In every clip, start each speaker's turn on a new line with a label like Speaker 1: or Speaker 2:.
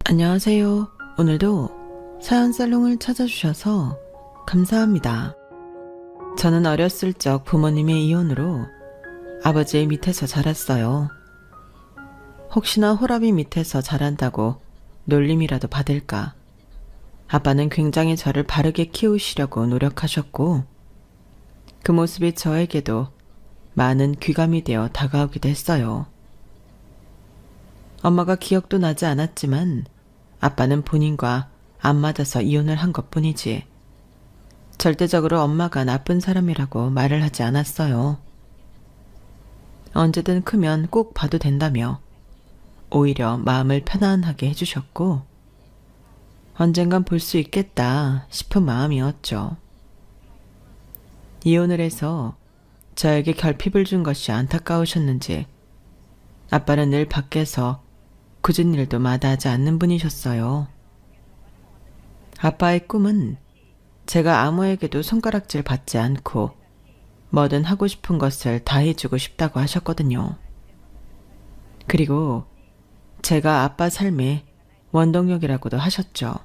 Speaker 1: 안녕하세요. 오늘도 사연살롱을 찾아주셔서 감사합니다. 저는 어렸을 적 부모님의 이혼으로 아버지의 밑에서 자랐어요. 혹시나 호랍이 밑에서 자란다고 놀림이라도 받을까. 아빠는 굉장히 저를 바르게 키우시려고 노력하셨고, 그 모습이 저에게도 많은 귀감이 되어 다가오기도 했어요. 엄마가 기억도 나지 않았지만 아빠는 본인과 안 맞아서 이혼을 한 것뿐이지 절대적으로 엄마가 나쁜 사람이라고 말을 하지 않았어요. 언제든 크면 꼭 봐도 된다며 오히려 마음을 편안하게 해주셨고, 언젠간 볼 수 있겠다 싶은 마음이었죠. 이혼을 해서 저에게 결핍을 준 것이 안타까우셨는지 아빠는 늘 밖에서 굳은 일도 마다하지 않는 분이셨어요. 아빠의 꿈은 제가 아무에게도 손가락질 받지 않고 뭐든 하고 싶은 것을 다 해주고 싶다고 하셨거든요. 그리고 제가 아빠 삶의 원동력이라고도 하셨죠.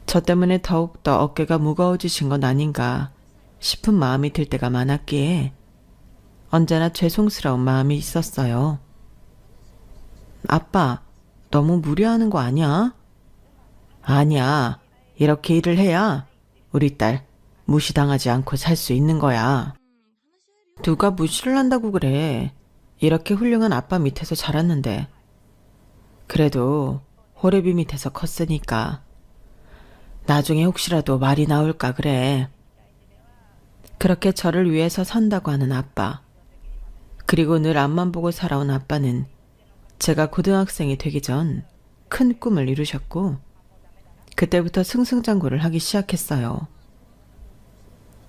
Speaker 1: 저 때문에 더욱더 어깨가 무거워지신 건 아닌가 싶은 마음이 들 때가 많았기에 언제나 죄송스러운 마음이 있었어요. 아빠, 너무 무리하는 거 아니야? 아니야. 이렇게 일을 해야 우리 딸 무시당하지 않고 살 수 있는 거야. 누가 무시를 한다고 그래. 이렇게 훌륭한 아빠 밑에서 자랐는데. 그래도 호래비 밑에서 컸으니까. 나중에 혹시라도 말이 나올까 그래. 그렇게 저를 위해서 산다고 하는 아빠. 그리고 늘 앞만 보고 살아온 아빠는 제가 고등학생이 되기 전 큰 꿈을 이루셨고, 그때부터 승승장구를 하기 시작했어요.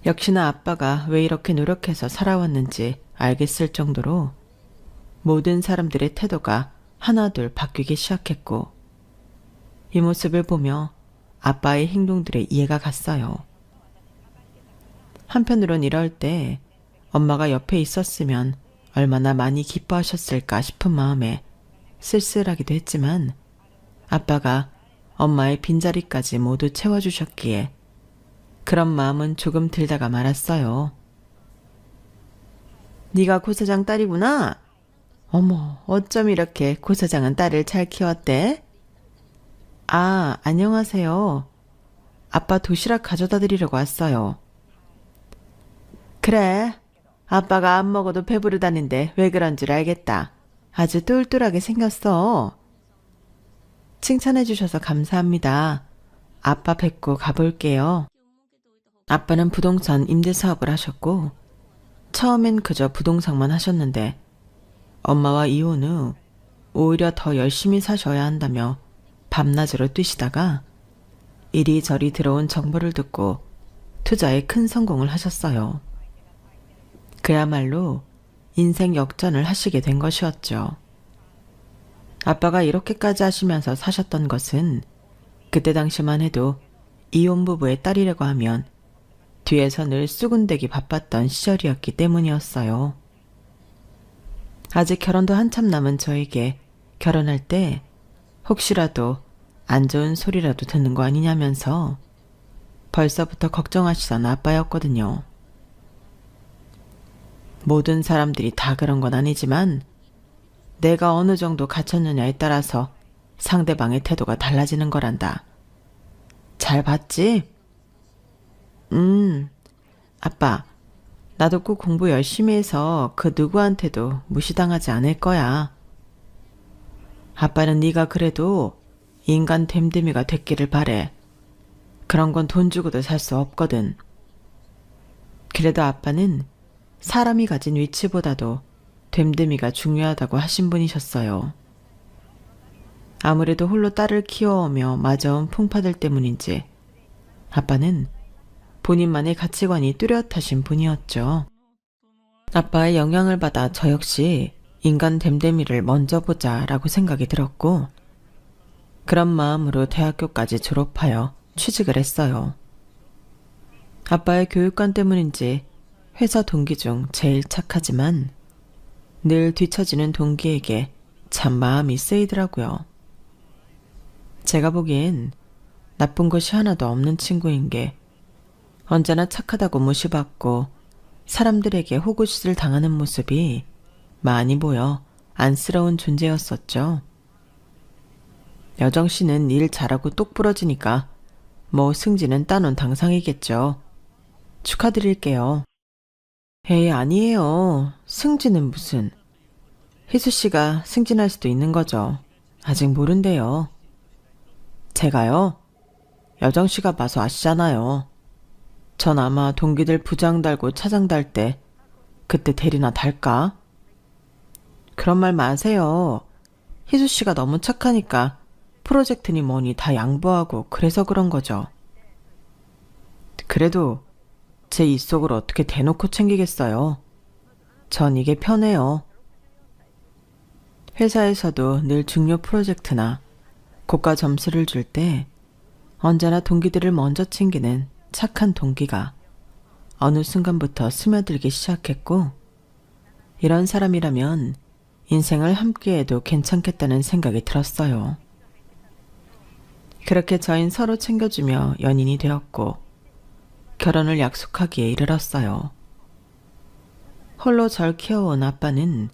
Speaker 1: 역시나 아빠가 왜 이렇게 노력해서 살아왔는지 알겠을 정도로 모든 사람들의 태도가 하나둘 바뀌기 시작했고, 이 모습을 보며 아빠의 행동들에 이해가 갔어요. 한편으론 이럴 때 엄마가 옆에 있었으면 얼마나 많이 기뻐하셨을까 싶은 마음에 쓸쓸하기도 했지만, 아빠가 엄마의 빈자리까지 모두 채워주셨기에 그런 마음은 조금 들다가 말았어요. 네가 고 사장 딸이구나? 어머, 어쩜 이렇게 고 사장은 딸을 잘 키웠대? 아, 안녕하세요. 아빠 도시락 가져다 드리려고 왔어요. 그래, 아빠가 안 먹어도 배부르다는데 왜 그런 줄 알겠다. 아주 똘똘하게 생겼어. 칭찬해 주셔서 감사합니다. 아빠 뵙고 가볼게요. 아빠는 부동산 임대 사업을 하셨고, 처음엔 그저 부동산만 하셨는데 엄마와 이혼 후 오히려 더 열심히 사셔야 한다며 밤낮으로 뛰시다가 이리저리 들어온 정보를 듣고 투자에 큰 성공을 하셨어요. 그야말로 인생 역전을 하시게 된 것이었죠. 아빠가 이렇게까지 하시면서 사셨던 것은 그때 당시만 해도 이혼 부부의 딸이라고 하면 뒤에서 늘 수군대기 바빴던 시절이었기 때문이었어요. 아직 결혼도 한참 남은 저에게 결혼할 때 혹시라도 안 좋은 소리라도 듣는 거 아니냐면서 벌써부터 걱정하시던 아빠였거든요. 모든 사람들이 다 그런 건 아니지만 내가 어느 정도 갖췄느냐에 따라서 상대방의 태도가 달라지는 거란다. 잘 봤지? 아빠, 나도 꼭 공부 열심히 해서 그 누구한테도 무시당하지 않을 거야. 아빠는 네가 그래도 인간 됨됨이가 됐기를 바래. 그런 건 돈 주고도 살 수 없거든. 그래도 아빠는 사람이 가진 위치보다도 됨됨이가 중요하다고 하신 분이셨어요. 아무래도 홀로 딸을 키워오며 맞아온 풍파들 때문인지 아빠는 본인만의 가치관이 뚜렷하신 분이었죠. 아빠의 영향을 받아 저 역시 인간 됨됨이를 먼저 보자라고 생각이 들었고, 그런 마음으로 대학교까지 졸업하여 취직을 했어요. 아빠의 교육관 때문인지 회사 동기 중 제일 착하지만 늘 뒤처지는 동기에게 참 마음이 쓰이더라고요. 제가 보기엔 나쁜 것이 하나도 없는 친구인 게 언제나 착하다고 무시받고 사람들에게 호구짓을 당하는 모습이 많이 보여 안쓰러운 존재였었죠. 여정 씨는 일 잘하고 똑 부러지니까 뭐 승진은 따놓은 당상이겠죠. 축하드릴게요. 에이, 아니에요. 승진은 무슨. 희수 씨가 승진할 수도 있는 거죠. 아직 모른대요. 제가요? 여정 씨가 봐서 아시잖아요. 전 아마 동기들 부장 달고 차장 달 때 그때 대리나 달까? 그런 말 마세요. 희수 씨가 너무 착하니까 프로젝트니 뭐니 다 양보하고 그래서 그런 거죠. 그래도 제 입속을 어떻게 대놓고 챙기겠어요. 전 이게 편해요. 회사에서도 늘 중요 프로젝트나 고가 점수를 줄 때 언제나 동기들을 먼저 챙기는 착한 동기가 어느 순간부터 스며들기 시작했고, 이런 사람이라면 인생을 함께해도 괜찮겠다는 생각이 들었어요. 그렇게 저흰 서로 챙겨주며 연인이 되었고 결혼을 약속하기에 이르렀어요. 홀로 절 키워온 아빠는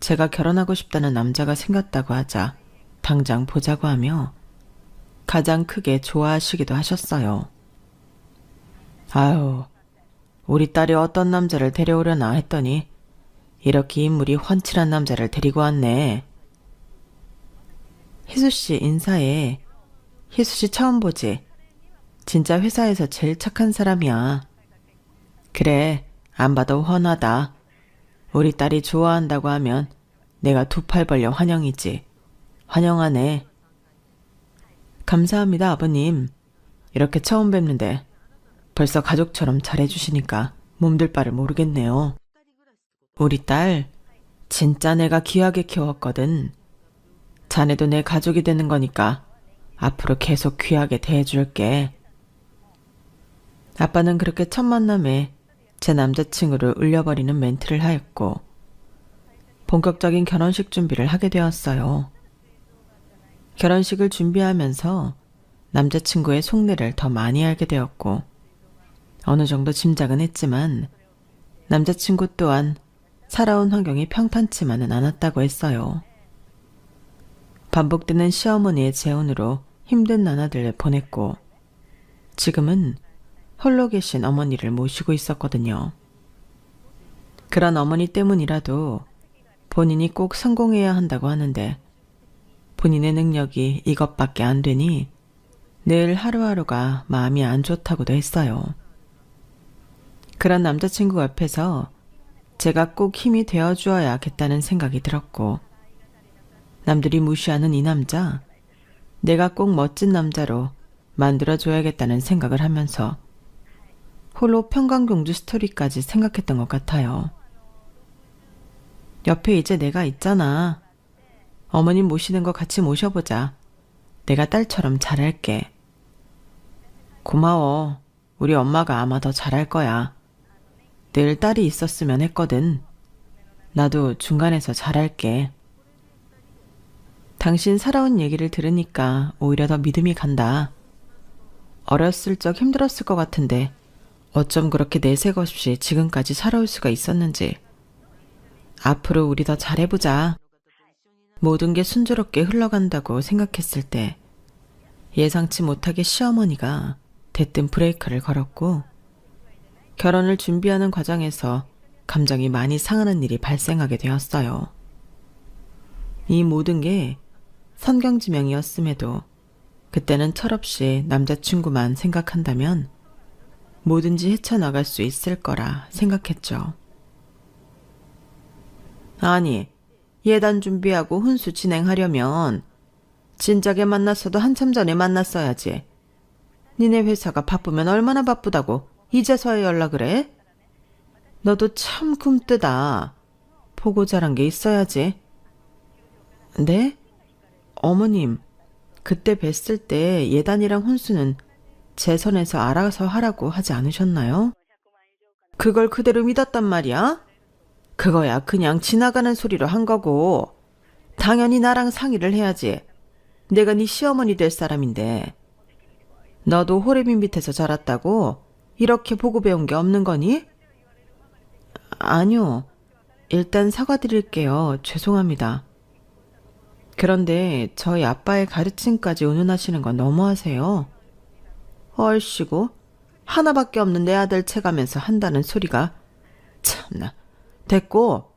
Speaker 1: 제가 결혼하고 싶다는 남자가 생겼다고 하자 당장 보자고 하며 가장 크게 좋아하시기도 하셨어요. 아유, 우리 딸이 어떤 남자를 데려오려나 했더니 이렇게 인물이 훤칠한 남자를 데리고 왔네. 희수씨 인사해. 희수씨 처음 보지? 진짜 회사에서 제일 착한 사람이야. 그래, 안 봐도 훤하다. 우리 딸이 좋아한다고 하면 내가 두 팔 벌려 환영이지. 환영하네. 감사합니다, 아버님. 이렇게 처음 뵙는데 벌써 가족처럼 잘해주시니까 몸둘 바를 모르겠네요. 우리 딸 진짜 내가 귀하게 키웠거든. 자네도 내 가족이 되는 거니까 앞으로 계속 귀하게 대해줄게. 아빠는 그렇게 첫 만남에 제 남자친구를 울려버리는 멘트를 하였고 본격적인 결혼식 준비를 하게 되었어요. 결혼식을 준비하면서 남자친구의 속내를 더 많이 알게 되었고 어느 정도 짐작은 했지만 남자친구 또한 살아온 환경이 평탄치만은 않았다고 했어요. 반복되는 시어머니의 재혼으로 힘든 나날들을 보냈고 지금은 홀로 계신 어머니를 모시고 있었거든요. 그런 어머니 때문이라도 본인이 꼭 성공해야 한다고 하는데 본인의 능력이 이것밖에 안 되니 늘 하루하루가 마음이 안 좋다고도 했어요. 그런 남자친구 옆에서 제가 꼭 힘이 되어주어야겠다는 생각이 들었고 남들이 무시하는 이 남자, 내가 꼭 멋진 남자로 만들어줘야겠다는 생각을 하면서 홀로 평강공주 스토리까지 생각했던 것 같아요. 옆에 이제 내가 있잖아. 어머님 모시는 거 같이 모셔보자. 내가 딸처럼 잘할게. 고마워. 우리 엄마가 아마 더 잘할 거야. 늘 딸이 있었으면 했거든. 나도 중간에서 잘할게. 당신 살아온 얘기를 들으니까 오히려 더 믿음이 간다. 어렸을 적 힘들었을 것 같은데 어쩜 그렇게 내색 없이 지금까지 살아올 수가 있었는지. 앞으로 우리 더 잘해보자. 모든 게 순조롭게 흘러간다고 생각했을 때 예상치 못하게 시어머니가 대뜸 브레이크를 걸었고 결혼을 준비하는 과정에서 감정이 많이 상하는 일이 발생하게 되었어요. 이 모든 게 선경지명이었음에도 그때는 철없이 남자친구만 생각한다면 뭐든지 헤쳐나갈 수 있을 거라 생각했죠. 아니, 예단 준비하고 혼수 진행하려면 진작에 만났어도 한참 전에 만났어야지. 니네 회사가 바쁘면 얼마나 바쁘다고 이제서야 연락을 해? 너도 참 굼뜨다. 보고 자란 게 있어야지. 네? 어머님, 그때 뵀을 때 예단이랑 혼수는 제 선에서 알아서 하라고 하지 않으셨나요? 그걸 그대로 믿었단 말이야? 그거야 그냥 지나가는 소리로 한 거고 당연히 나랑 상의를 해야지. 내가 네 시어머니 될 사람인데 너도 호래비 밑에서 자랐다고 이렇게 보고 배운 게 없는 거니? 아니요. 일단 사과드릴게요. 죄송합니다. 그런데 저희 아빠의 가르침까지 운운하시는 건 너무하세요. 얼씨구 하나밖에 없는 내 아들 채가면서 한다는 소리가 참나. 됐고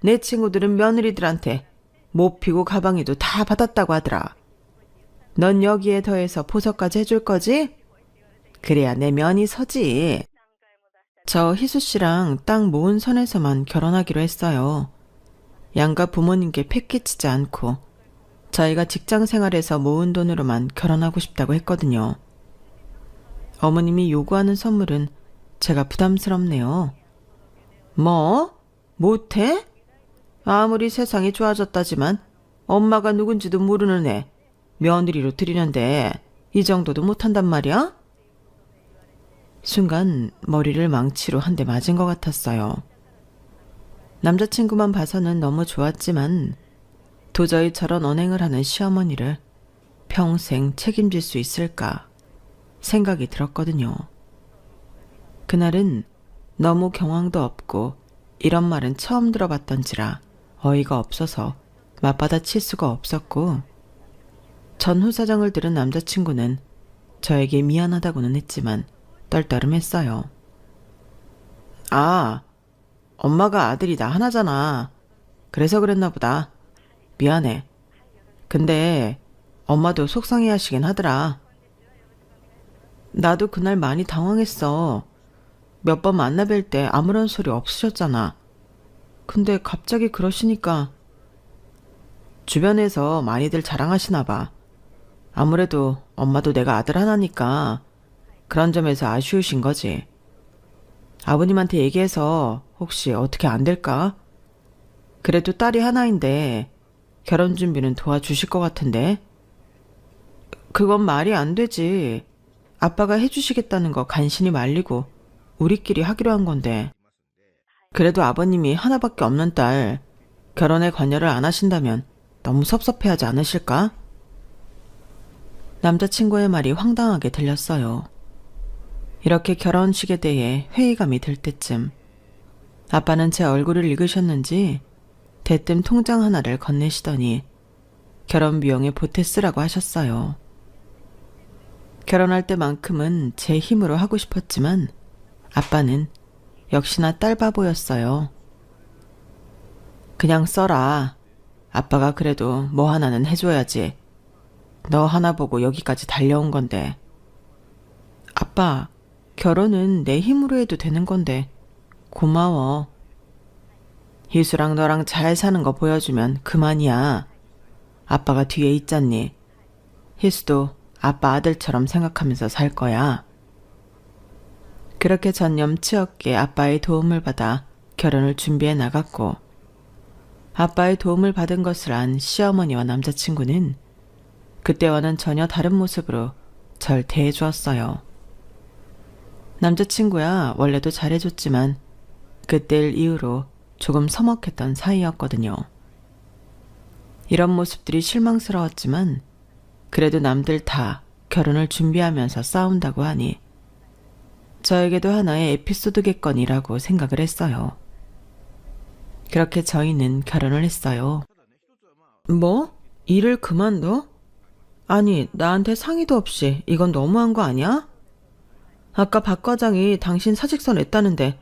Speaker 1: 내 친구들은 며느리들한테 못 피고 가방에도 다 받았다고 하더라. 넌 여기에 더해서 보석까지 해줄 거지? 그래야 내 면이 서지. 저 희수 씨랑 딱 모은 선에서만 결혼하기로 했어요. 양가 부모님께 패끼치지 않고 저희가 직장 생활에서 모은 돈으로만 결혼하고 싶다고 했거든요. 어머님이 요구하는 선물은 제가 부담스럽네요. 뭐? 못해? 아무리 세상이 좋아졌다지만 엄마가 누군지도 모르는 애 며느리로 들이는데 이 정도도 못한단 말이야? 순간 머리를 망치로 한 대 맞은 것 같았어요. 남자친구만 봐서는 너무 좋았지만 도저히 저런 언행을 하는 시어머니를 평생 책임질 수 있을까 생각이 들었거든요. 그날은 너무 경황도 없고 이런 말은 처음 들어봤던지라 어이가 없어서 맞받아칠 수가 없었고 전후 사정을 들은 남자친구는 저에게 미안하다고는 했지만 떨떠름했어요. 아, 엄마가 아들이 나 하나잖아. 그래서 그랬나 보다. 미안해. 근데 엄마도 속상해 하시긴 하더라. 나도 그날 많이 당황했어. 몇 번 만나 뵐 때 아무런 소리 없으셨잖아. 근데 갑자기 그러시니까 주변에서 많이들 자랑하시나 봐. 아무래도 엄마도 내가 아들 하나니까 그런 점에서 아쉬우신 거지. 아버님한테 얘기해서 혹시 어떻게 안 될까? 그래도 딸이 하나인데 결혼 준비는 도와주실 것 같은데. 그건 말이 안 되지. 아빠가 해주시겠다는 거 간신히 말리고 우리끼리 하기로 한 건데. 그래도 아버님이 하나밖에 없는 딸 결혼에 관여를 안 하신다면 너무 섭섭해하지 않으실까? 남자친구의 말이 황당하게 들렸어요. 이렇게 결혼식에 대해 회의감이 들 때쯤 아빠는 제 얼굴을 읽으셨는지 대뜸 통장 하나를 건네시더니 결혼 비용에 보태 쓰라고 하셨어요. 결혼할 때만큼은 제 힘으로 하고 싶었지만 아빠는 역시나 딸바보였어요. 그냥 써라. 아빠가 그래도 뭐 하나는 해줘야지. 너 하나 보고 여기까지 달려온 건데. 아빠, 결혼은 내 힘으로 해도 되는 건데 고마워. 희수랑 너랑 잘 사는 거 보여주면 그만이야. 아빠가 뒤에 있잖니. 희수도 아빠 아들처럼 생각하면서 살 거야. 그렇게 전념치 없게 아빠의 도움을 받아 결혼을 준비해 나갔고 아빠의 도움을 받은 것을 안 시어머니와 남자친구는 그때와는 전혀 다른 모습으로 절 대해주었어요. 남자친구야 원래도 잘해줬지만 그때를 이후로 조금 서먹했던 사이였거든요. 이런 모습들이 실망스러웠지만 그래도 남들 다 결혼을 준비하면서 싸운다고 하니 저에게도 하나의 에피소드겠거니라고 생각을 했어요. 그렇게 저희는 결혼을 했어요. 뭐? 일을 그만둬? 아니, 나한테 상의도 없이 이건 너무한 거 아니야? 아까 박 과장이 당신 사직서 냈다는데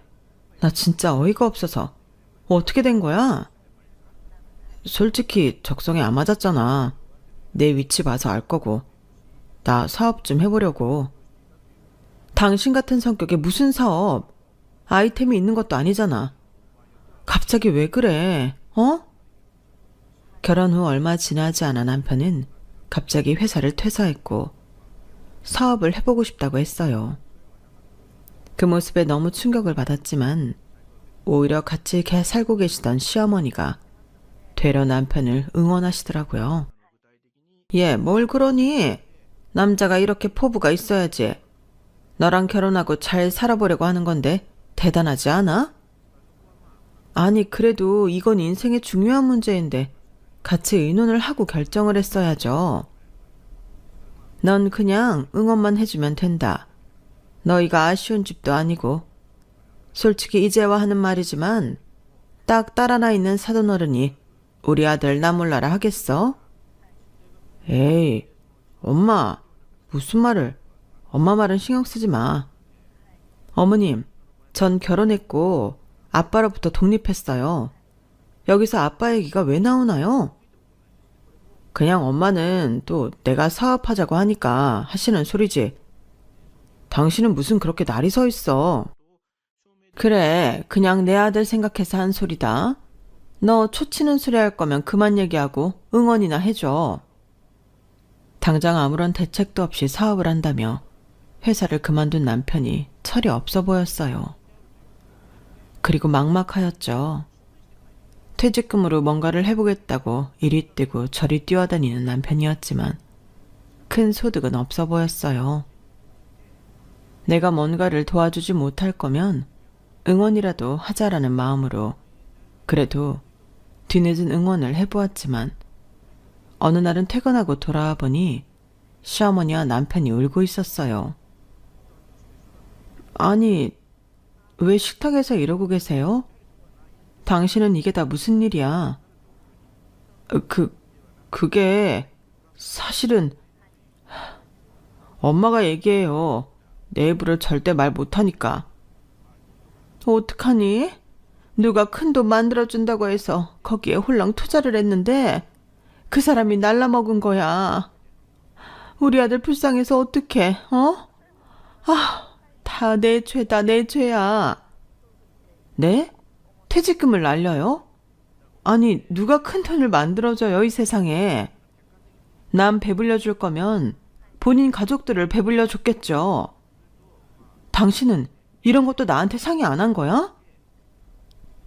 Speaker 1: 나 진짜 어이가 없어서 어떻게 된 거야? 솔직히 적성에 안 맞았잖아. 내 위치 봐서 알 거고. 나 사업 좀 해보려고. 당신 같은 성격에 무슨 사업? 아이템이 있는 것도 아니잖아. 갑자기 왜 그래? 어? 결혼 후 얼마 지나지 않아 남편은 갑자기 회사를 퇴사했고 사업을 해보고 싶다고 했어요. 그 모습에 너무 충격을 받았지만 오히려 같이 살고 계시던 시어머니가 되려 남편을 응원하시더라고요. 얘, 뭘 그러니? 남자가 이렇게 포부가 있어야지. 너랑 결혼하고 잘 살아보려고 하는 건데 대단하지 않아? 아니, 그래도 이건 인생의 중요한 문제인데 같이 의논을 하고 결정을 했어야죠. 넌 그냥 응원만 해주면 된다. 너희가 아쉬운 집도 아니고. 솔직히 이제와 하는 말이지만 딱 딸 하나 있는 사돈어른이 우리 아들 나 몰라라 하겠어? 에이, 엄마, 무슨 말을. 엄마 말은 신경 쓰지 마. 어머님, 전 결혼했고 아빠로부터 독립했어요. 여기서 아빠 얘기가 왜 나오나요? 그냥 엄마는 또 내가 사업하자고 하니까 하시는 소리지. 당신은 무슨 그렇게 날이 서 있어. 그래, 그냥 내 아들 생각해서 한 소리다. 너 초치는 소리 할 거면 그만 얘기하고 응원이나 해줘. 당장 아무런 대책도 없이 사업을 한다며 회사를 그만둔 남편이 철이 없어 보였어요. 그리고 막막하였죠. 퇴직금으로 뭔가를 해보겠다고 이리 뛰고 저리 뛰어다니는 남편이었지만 큰 소득은 없어 보였어요. 내가 뭔가를 도와주지 못할 거면 응원이라도 하자라는 마음으로 그래도 뒤늦은 응원을 해보았지만 어느 날은 퇴근하고 돌아와 보니 시어머니와 남편이 울고 있었어요. 아니, 왜 식탁에서 이러고 계세요? 당신은 이게 다 무슨 일이야? 그게 사실은 엄마가 얘기해요. 내 입으로 절대 말 못하니까. 어떡하니? 누가 큰 돈 만들어준다고 해서 거기에 홀랑 투자를 했는데 그 사람이 날라먹은 거야. 우리 아들 불쌍해서 어떡해, 어? 다 내 죄다, 내 죄야. 네? 퇴직금을 날려요? 아니, 누가 큰 돈을 만들어줘요, 이 세상에. 남 배불려 줄 거면 본인 가족들을 배불려 줬겠죠. 당신은 이런 것도 나한테 상의 안 한 거야?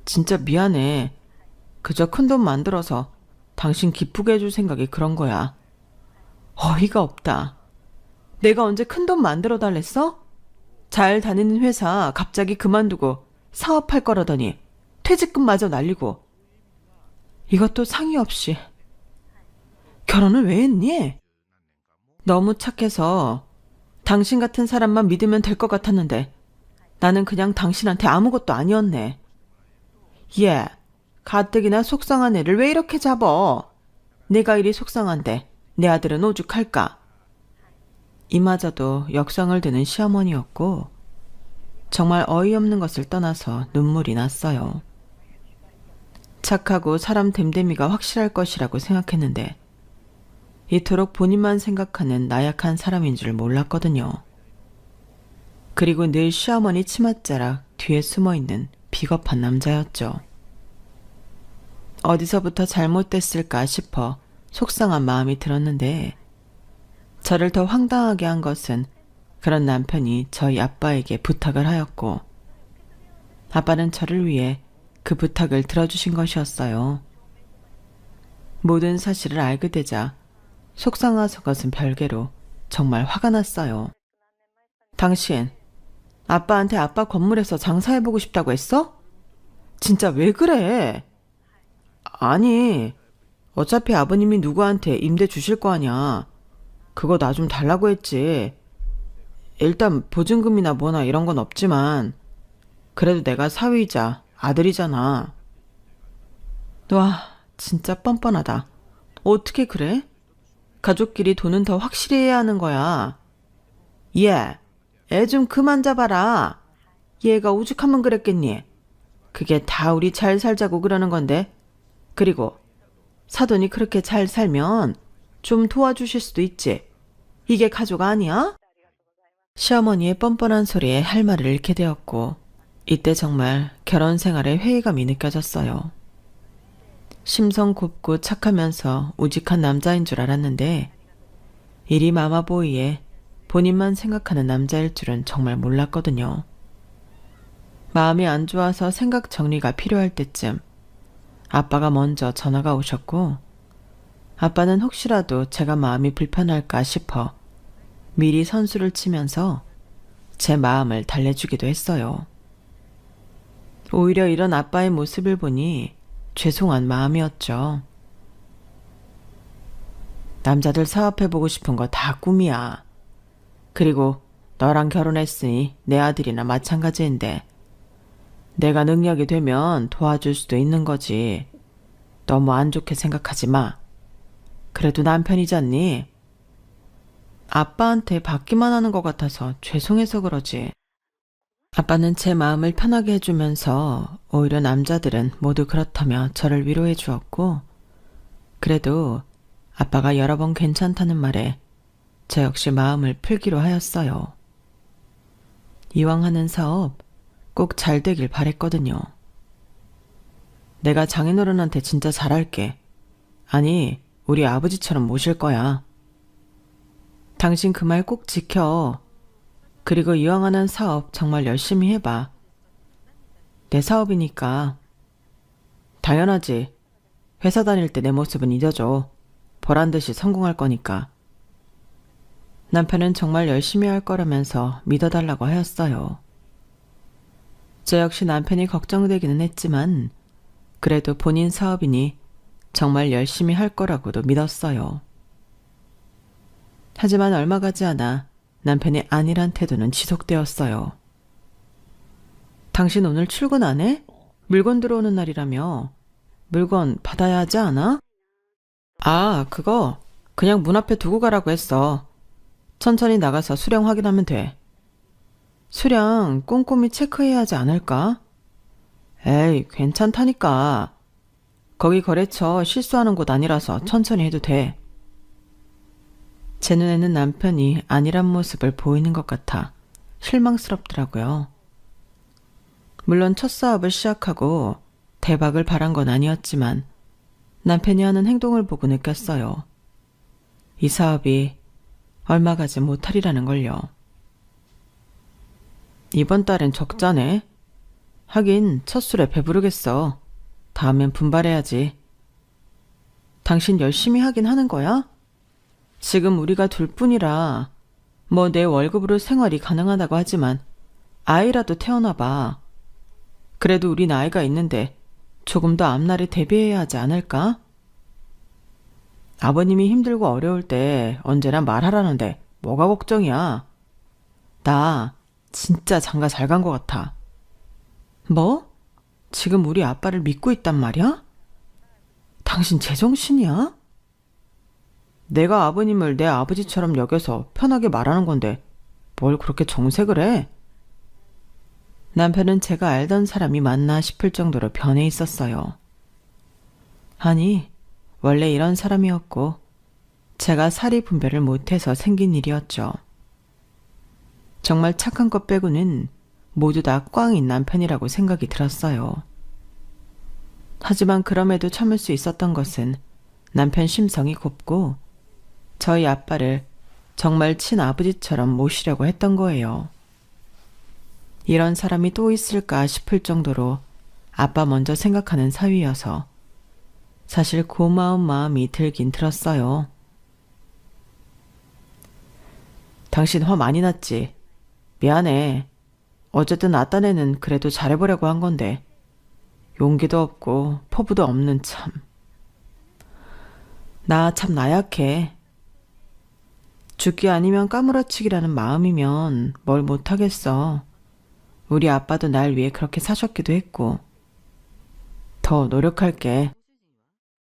Speaker 1: 진짜 미안해. 그저 큰 돈 만들어서 당신 기쁘게 해줄 생각이 그런 거야. 어이가 없다. 내가 언제 큰 돈 만들어 달랬어? 잘 다니는 회사 갑자기 그만두고 사업할 거라더니 퇴직금마저 날리고. 이것도 상의 없이. 결혼을 왜 했니? 너무 착해서 당신 같은 사람만 믿으면 될 것 같았는데 나는 그냥 당신한테 아무것도 아니었네. 얘, 가뜩이나 속상한 애를 왜 이렇게 잡어? 내가 이리 속상한데 내 아들은 오죽할까? 이마저도 역성을 드는 시어머니였고 정말 어이없는 것을 떠나서 눈물이 났어요. 착하고 사람 됨됨이가 확실할 것이라고 생각했는데 이토록 본인만 생각하는 나약한 사람인 줄 몰랐거든요. 그리고 늘 시어머니 치맛자락 뒤에 숨어있는 비겁한 남자였죠. 어디서부터 잘못됐을까 싶어 속상한 마음이 들었는데 저를 더 황당하게 한 것은 그런 남편이 저희 아빠에게 부탁을 하였고 아빠는 저를 위해 그 부탁을 들어주신 것이었어요. 모든 사실을 알게 되자 속상해서 것은 별개로 정말 화가 났어요. 당신, 아빠한테 아빠 건물에서 장사해보고 싶다고 했어? 진짜 왜 그래? 아니, 어차피 아버님이 누구한테 임대 주실 거 아냐. 그거 나 좀 달라고 했지. 일단 보증금이나 뭐나 이런 건 없지만 그래도 내가 사위이자 아들이잖아. 와, 진짜 뻔뻔하다. 어떻게 그래? 가족끼리 돈은 더 확실히 해야 하는 거야. 얘, 애 좀 그만 잡아라. 얘가 오죽하면 그랬겠니? 그게 다 우리 잘 살자고 그러는 건데. 그리고 사돈이 그렇게 잘 살면 좀 도와주실 수도 있지. 이게 가족 아니야? 시어머니의 뻔뻔한 소리에 할 말을 잃게 되었고 이때 정말 결혼 생활에 회의감이 느껴졌어요. 심성 곱고 착하면서 우직한 남자인 줄 알았는데 이리 마마보이에 본인만 생각하는 남자일 줄은 정말 몰랐거든요. 마음이 안 좋아서 생각 정리가 필요할 때쯤 아빠가 먼저 전화가 오셨고 아빠는 혹시라도 제가 마음이 불편할까 싶어 미리 선수를 치면서 제 마음을 달래주기도 했어요. 오히려 이런 아빠의 모습을 보니 죄송한 마음이었죠. 남자들 사업해보고 싶은 거 다 꿈이야. 그리고 너랑 결혼했으니 내 아들이나 마찬가지인데 내가 능력이 되면 도와줄 수도 있는 거지. 너무 안 좋게 생각하지 마. 그래도 남편이잖니? 아빠한테 받기만 하는 것 같아서 죄송해서 그러지. 아빠는 제 마음을 편하게 해주면서 오히려 남자들은 모두 그렇다며 저를 위로해 주었고, 그래도 아빠가 여러 번 괜찮다는 말에 저 역시 마음을 풀기로 하였어요. 이왕 하는 사업 꼭 잘 되길 바랬거든요. 내가 장인어른한테 진짜 잘할게. 아니, 우리 아버지처럼 모실 거야. 당신 그 말 꼭 지켜. 그리고 이왕 하는 사업 정말 열심히 해봐. 내 사업이니까. 당연하지. 회사 다닐 때 내 모습은 잊어줘. 보란듯이 성공할 거니까. 남편은 정말 열심히 할 거라면서 믿어달라고 하였어요. 저 역시 남편이 걱정되기는 했지만 그래도 본인 사업이니 정말 열심히 할 거라고도 믿었어요. 하지만 얼마 가지 않아 남편이 아니란 태도는 지속되었어요. 당신 오늘 출근 안 해? 물건 들어오는 날이라며. 물건 받아야 하지 않아? 아, 그거 그냥 문 앞에 두고 가라고 했어. 천천히 나가서 수량 확인하면 돼. 수량 꼼꼼히 체크해야 하지 않을까? 에이, 괜찮다니까. 거기 거래처 실수하는 곳 아니라서 천천히 해도 돼. 제 눈에는 남편이 아니란 모습을 보이는 것 같아 실망스럽더라고요. 물론 첫 사업을 시작하고 대박을 바란 건 아니었지만 남편이 하는 행동을 보고 느꼈어요. 이 사업이 얼마 가지 못하리라는 걸요. 이번 달엔 적자네. 하긴 첫 술에 배부르겠어. 다음엔 분발해야지. 당신 열심히 하긴 하는 거야? 지금 우리가 둘뿐이라 뭐 내 월급으로 생활이 가능하다고 하지만 아이라도 태어나봐. 그래도 우리 나이가 있는데 조금 더 앞날에 대비해야 하지 않을까? 아버님이 힘들고 어려울 때 언제나 말하라는데 뭐가 걱정이야. 나 진짜 장가 잘 간 것 같아. 뭐? 지금 우리 아빠를 믿고 있단 말이야? 당신 제정신이야? 내가 아버님을 내 아버지처럼 여겨서 편하게 말하는 건데 뭘 그렇게 정색을 해? 남편은 제가 알던 사람이 맞나 싶을 정도로 변해 있었어요. 아니, 원래 이런 사람이었고 제가 사리 분별을 못해서 생긴 일이었죠. 정말 착한 것 빼고는 모두 다 꽝인 남편이라고 생각이 들었어요. 하지만 그럼에도 참을 수 있었던 것은 남편 심성이 곱고 저희 아빠를 정말 친아버지처럼 모시려고 했던 거예요. 이런 사람이 또 있을까 싶을 정도로 아빠 먼저 생각하는 사위여서 사실 고마운 마음이 들긴 들었어요. 당신 화 많이 났지? 미안해. 어쨌든 아따네는 그래도 잘해보려고 한 건데 용기도 없고 포부도 없는 참. 나 참 나약해. 죽기 아니면 까무러치기라는 마음이면 뭘 못하겠어. 우리 아빠도 날 위해 그렇게 사셨기도 했고. 더 노력할게.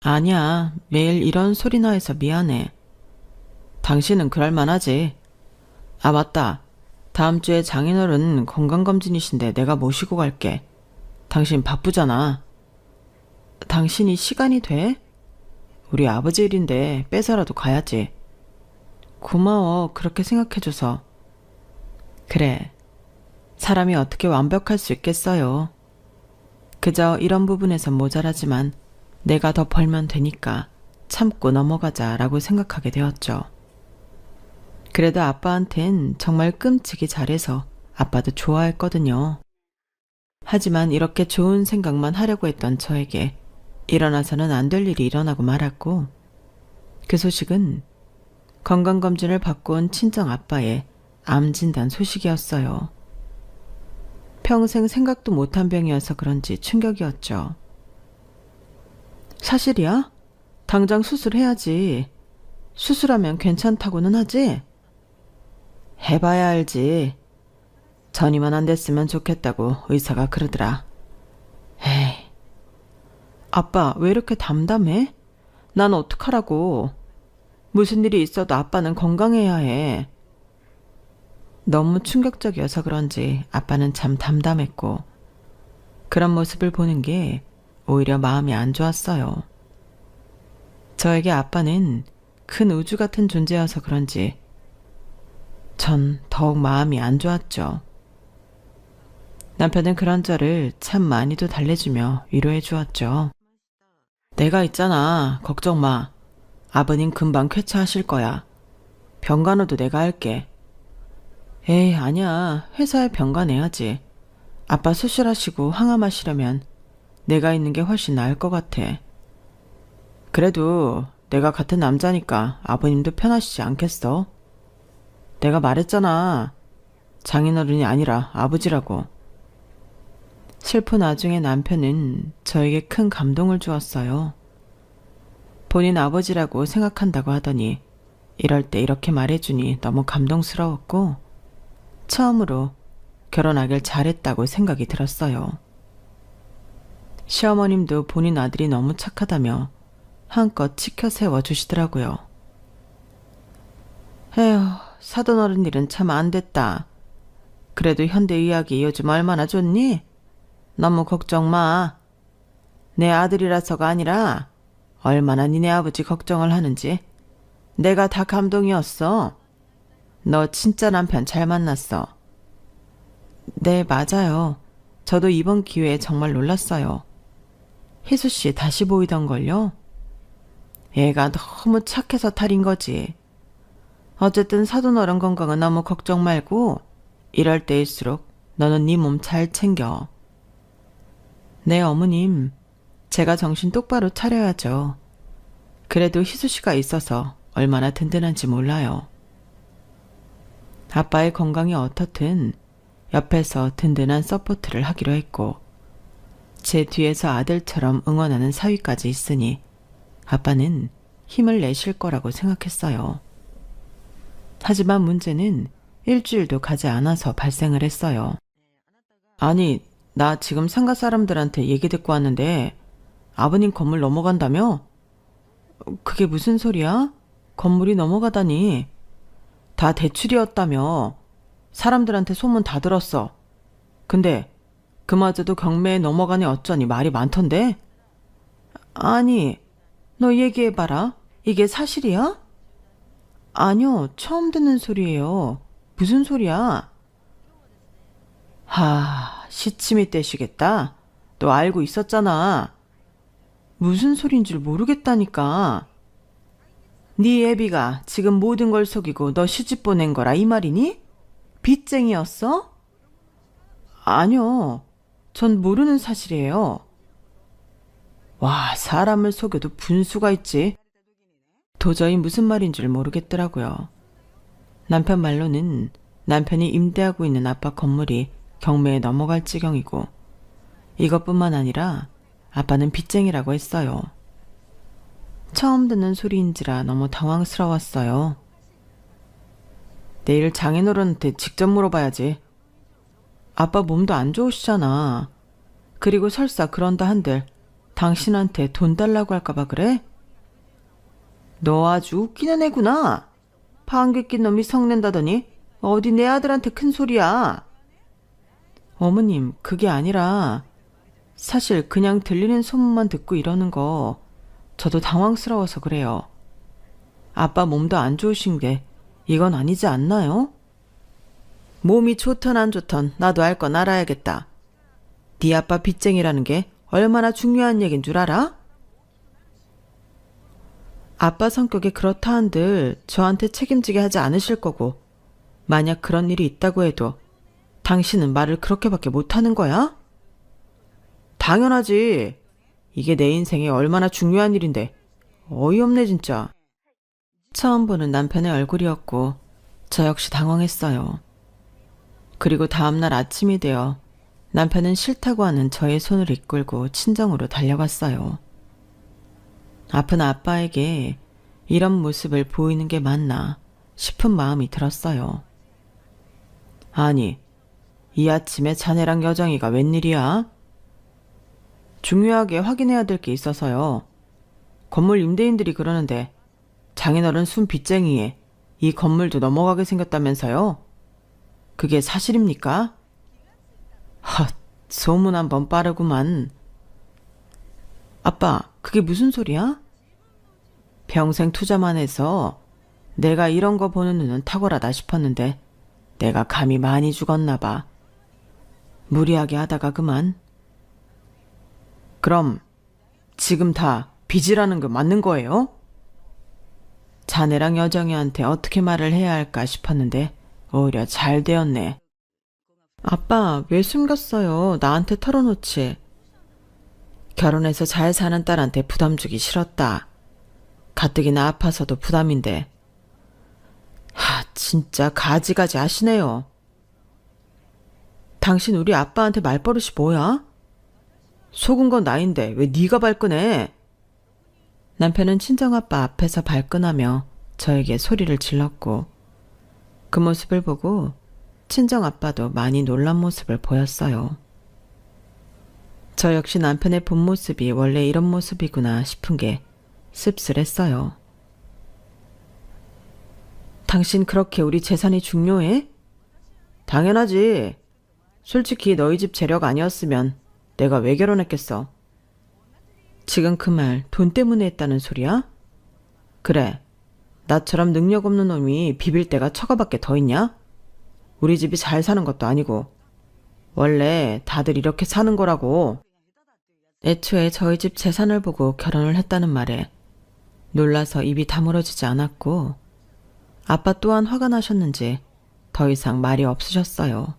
Speaker 1: 아니야, 매일 이런 소리나 해서 미안해. 당신은 그럴만하지. 아, 맞다. 다음 주에 장인어른 건강검진이신데 내가 모시고 갈게. 당신 바쁘잖아. 당신이 시간이 돼? 우리 아버지 일인데 뺏어라도 가야지. 고마워, 그렇게 생각해줘서. 그래, 사람이 어떻게 완벽할 수 있겠어요. 그저 이런 부분에선 모자라지만 내가 더 벌면 되니까 참고 넘어가자라고 생각하게 되었죠. 그래도 아빠한텐 정말 끔찍이 잘해서 아빠도 좋아했거든요. 하지만 이렇게 좋은 생각만 하려고 했던 저에게 일어나서는 안 될 일이 일어나고 말았고, 그 소식은 건강검진을 받고 온 친정 아빠의 암 진단 소식이었어요. 평생 생각도 못한 병이어서 그런지 충격이었죠. 사실이야? 당장 수술해야지. 수술하면 괜찮다고는 하지? 해봐야 알지. 전이만 안 됐으면 좋겠다고 의사가 그러더라. 에이. 아빠 왜 이렇게 담담해? 난 어떡하라고. 무슨 일이 있어도 아빠는 건강해야 해. 너무 충격적이어서 그런지 아빠는 참 담담했고 그런 모습을 보는 게 오히려 마음이 안 좋았어요. 저에게 아빠는 큰 우주 같은 존재여서 그런지 전 더욱 마음이 안 좋았죠. 남편은 그런 저를 참 많이도 달래주며 위로해 주었죠. 내가 있잖아. 걱정 마. 아버님 금방 쾌차하실 거야. 병간호도 내가 할게. 에이, 아니야. 회사에 병간해야지. 아빠 수술하시고 항암하시려면 내가 있는 게 훨씬 나을 것 같아. 그래도 내가 같은 남자니까 아버님도 편하시지 않겠어? 내가 말했잖아. 장인어른이 아니라 아버지라고. 슬픈 와중에 남편은 저에게 큰 감동을 주었어요. 본인 아버지라고 생각한다고 하더니 이럴 때 이렇게 말해주니 너무 감동스러웠고 처음으로 결혼하길 잘했다고 생각이 들었어요. 시어머님도 본인 아들이 너무 착하다며 한껏 치켜 세워주시더라고요. 에휴, 사돈 어른 일은 참 안 됐다. 그래도 현대의학이 요즘 얼마나 좋니? 너무 걱정 마. 내 아들이라서가 아니라 얼마나 니네 아버지 걱정을 하는지 내가 다 감동이었어. 너 진짜 남편 잘 만났어. 네, 맞아요. 저도 이번 기회에 정말 놀랐어요. 희수 씨 다시 보이던걸요? 애가 너무 착해서 탈인 거지. 어쨌든 사돈 어른 건강은 너무 걱정 말고 이럴 때일수록 너는 네 몸 잘 챙겨. 네, 어머님. 제가 정신 똑바로 차려야죠. 그래도 희수 씨가 있어서 얼마나 든든한지 몰라요. 아빠의 건강이 어떻든 옆에서 든든한 서포트를 하기로 했고 제 뒤에서 아들처럼 응원하는 사위까지 있으니 아빠는 힘을 내실 거라고 생각했어요. 하지만 문제는 일주일도 가지 않아서 발생을 했어요. 아니, 나 지금 상가 사람들한테 얘기 듣고 왔는데 아버님 건물 넘어간다며? 그게 무슨 소리야? 건물이 넘어가다니. 다 대출이었다며. 사람들한테 소문 다 들었어. 근데 그마저도 경매에 넘어가니 어쩌니 말이 많던데? 아니, 너 얘기해봐라. 이게 사실이야? 아니요, 처음 듣는 소리예요. 무슨 소리야? 시침이 떼시겠다. 너 알고 있었잖아. 무슨 소린 줄 모르겠다니까. 네 애비가 지금 모든 걸 속이고 너 시집 보낸 거라 이 말이니? 빚쟁이였어? 아니요. 전 모르는 사실이에요. 와, 사람을 속여도 분수가 있지. 도저히 무슨 말인 줄 모르겠더라고요. 남편 말로는 남편이 임대하고 있는 아빠 건물이 경매에 넘어갈 지경이고 이것뿐만 아니라 아빠는 빚쟁이라고 했어요. 처음 듣는 소리인지라 너무 당황스러웠어요. 내일 장인어른한테 직접 물어봐야지. 아빠 몸도 안 좋으시잖아. 그리고 설사 그런다 한들 당신한테 돈 달라고 할까봐 그래? 너 아주 웃기는 애구나. 방귀 낀 놈이 성낸다더니 어디 내 아들한테 큰 소리야. 어머님, 그게 아니라 사실 그냥 들리는 소문만 듣고 이러는 거 저도 당황스러워서 그래요. 아빠 몸도 안 좋으신 게 이건 아니지 않나요? 몸이 좋던 안 좋던 나도 알 건 알아야겠다. 네 아빠 빚쟁이라는 게 얼마나 중요한 얘긴 줄 알아? 아빠 성격이 그렇다 한들 저한테 책임지게 하지 않으실 거고 만약 그런 일이 있다고 해도 당신은 말을 그렇게밖에 못하는 거야? 당연하지. 이게 내 인생에 얼마나 중요한 일인데 어이없네 진짜. 처음 보는 남편의 얼굴이었고 저 역시 당황했어요. 그리고 다음날 아침이 되어 남편은 싫다고 하는 저의 손을 이끌고 친정으로 달려갔어요. 아픈 아빠에게 이런 모습을 보이는 게 맞나 싶은 마음이 들었어요. 아니, 이 아침에 자네랑 여정이가 웬일이야? 중요하게 확인해야 될 게 있어서요. 건물 임대인들이 그러는데 장인어른 순 빚쟁이에 이 건물도 넘어가게 생겼다면서요? 그게 사실입니까? 헛, 소문 한번 빠르구만. 아빠, 그게 무슨 소리야? 평생 투자만 해서 내가 이런 거 보는 눈은 탁월하다 싶었는데 내가 감이 많이 죽었나 봐. 무리하게 하다가 그만. 그럼 지금 다 빚이라는 거 맞는 거예요? 자네랑 여정이한테 어떻게 말을 해야 할까 싶었는데 오히려 잘 되었네. 아빠, 왜 숨겼어요? 나한테 털어놓지. 결혼해서 잘 사는 딸한테 부담 주기 싫었다. 가뜩이나 아파서도 부담인데. 진짜 가지가지 하시네요. 당신 우리 아빠한테 말버릇이 뭐야? 속은 건 나인데 왜 네가 발끈해? 남편은 친정아빠 앞에서 발끈하며 저에게 소리를 질렀고 그 모습을 보고 친정아빠도 많이 놀란 모습을 보였어요. 저 역시 남편의 본 모습이 원래 이런 모습이구나 싶은 게 씁쓸했어요. 당신 그렇게 우리 재산이 중요해? 당연하지. 솔직히 너희 집 재력 아니었으면 내가 왜 결혼했겠어? 지금 그 말 돈 때문에 했다는 소리야? 그래. 나처럼 능력 없는 놈이 비빌 데가 처가밖에 더 있냐? 우리 집이 잘 사는 것도 아니고. 원래 다들 이렇게 사는 거라고. 애초에 저희 집 재산을 보고 결혼을 했다는 말에 놀라서 입이 다물어지지 않았고 아빠 또한 화가 나셨는지 더 이상 말이 없으셨어요.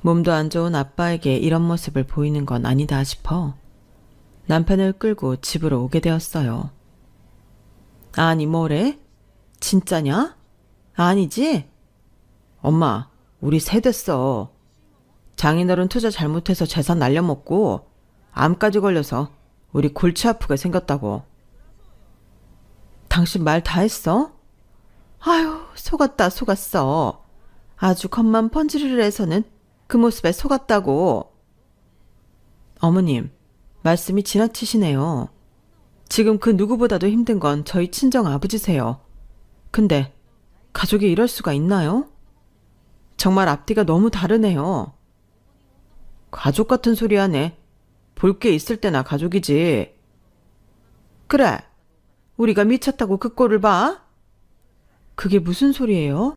Speaker 1: 몸도 안 좋은 아빠에게 이런 모습을 보이는 건 아니다 싶어 남편을 끌고 집으로 오게 되었어요. 아니 뭐래? 진짜냐? 아니지? 엄마, 우리 새 됐어. 장인어른 투자 잘못해서 재산 날려먹고 암까지 걸려서 우리 골치 아프게 생겼다고. 당신 말 다 했어? 아유, 속았다 속았어. 아주 겉만 번지르르 해서는 그 모습에 속았다고. 어머님, 말씀이 지나치시네요. 지금 그 누구보다도 힘든 건 저희 친정 아버지세요. 근데 가족이 이럴 수가 있나요? 정말 앞뒤가 너무 다르네요. 가족 같은 소리 하네. 볼 게 있을 때나 가족이지. 그래, 우리가 미쳤다고 그 꼴을 봐? 그게 무슨 소리예요?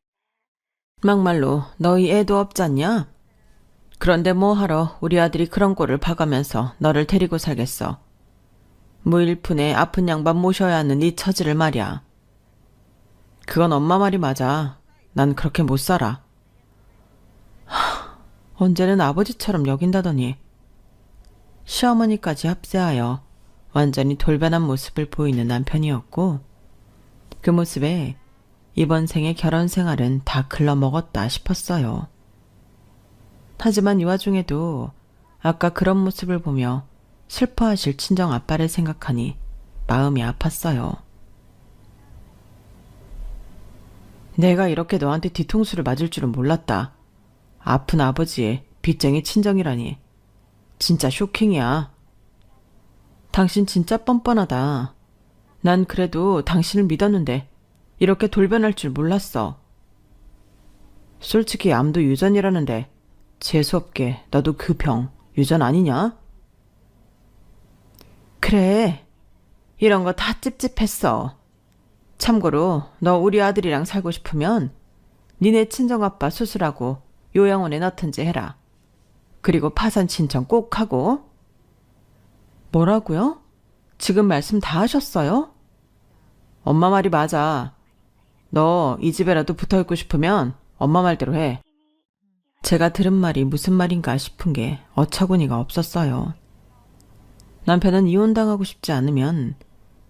Speaker 1: 막말로 너희 애도 없잖냐? 그런데 뭐하러 우리 아들이 그런 꼴을 봐가면서 너를 데리고 살겠어. 무일푼에 아픈 양반 모셔야 하는 네 처지를 말이야. 그건 엄마 말이 맞아. 난 그렇게 못 살아. 언제는 아버지처럼 여긴다더니 시어머니까지 합세하여 완전히 돌변한 모습을 보이는 남편이었고 그 모습에 이번 생의 결혼 생활은 다 글러먹었다 싶었어요. 하지만 이 와중에도 아까 그런 모습을 보며 슬퍼하실 친정 아빠를 생각하니 마음이 아팠어요. 내가 이렇게 너한테 뒤통수를 맞을 줄은 몰랐다. 아픈 아버지의 빚쟁이 친정이라니. 진짜 쇼킹이야. 당신 진짜 뻔뻔하다. 난 그래도 당신을 믿었는데 이렇게 돌변할 줄 몰랐어. 솔직히 암도 유전이라는데 재수없게 너도 그 병 유전 아니냐? 그래, 이런 거 다 찝찝했어. 참고로 너 우리 아들이랑 살고 싶으면 니네 친정아빠 수술하고 요양원에 넣든지 해라. 그리고 파산 신청 꼭 하고. 뭐라고요? 지금 말씀 다 하셨어요? 엄마 말이 맞아. 너 이 집에라도 붙어있고 싶으면 엄마 말대로 해. 제가 들은 말이 무슨 말인가 싶은 게 어처구니가 없었어요. 남편은 이혼당하고 싶지 않으면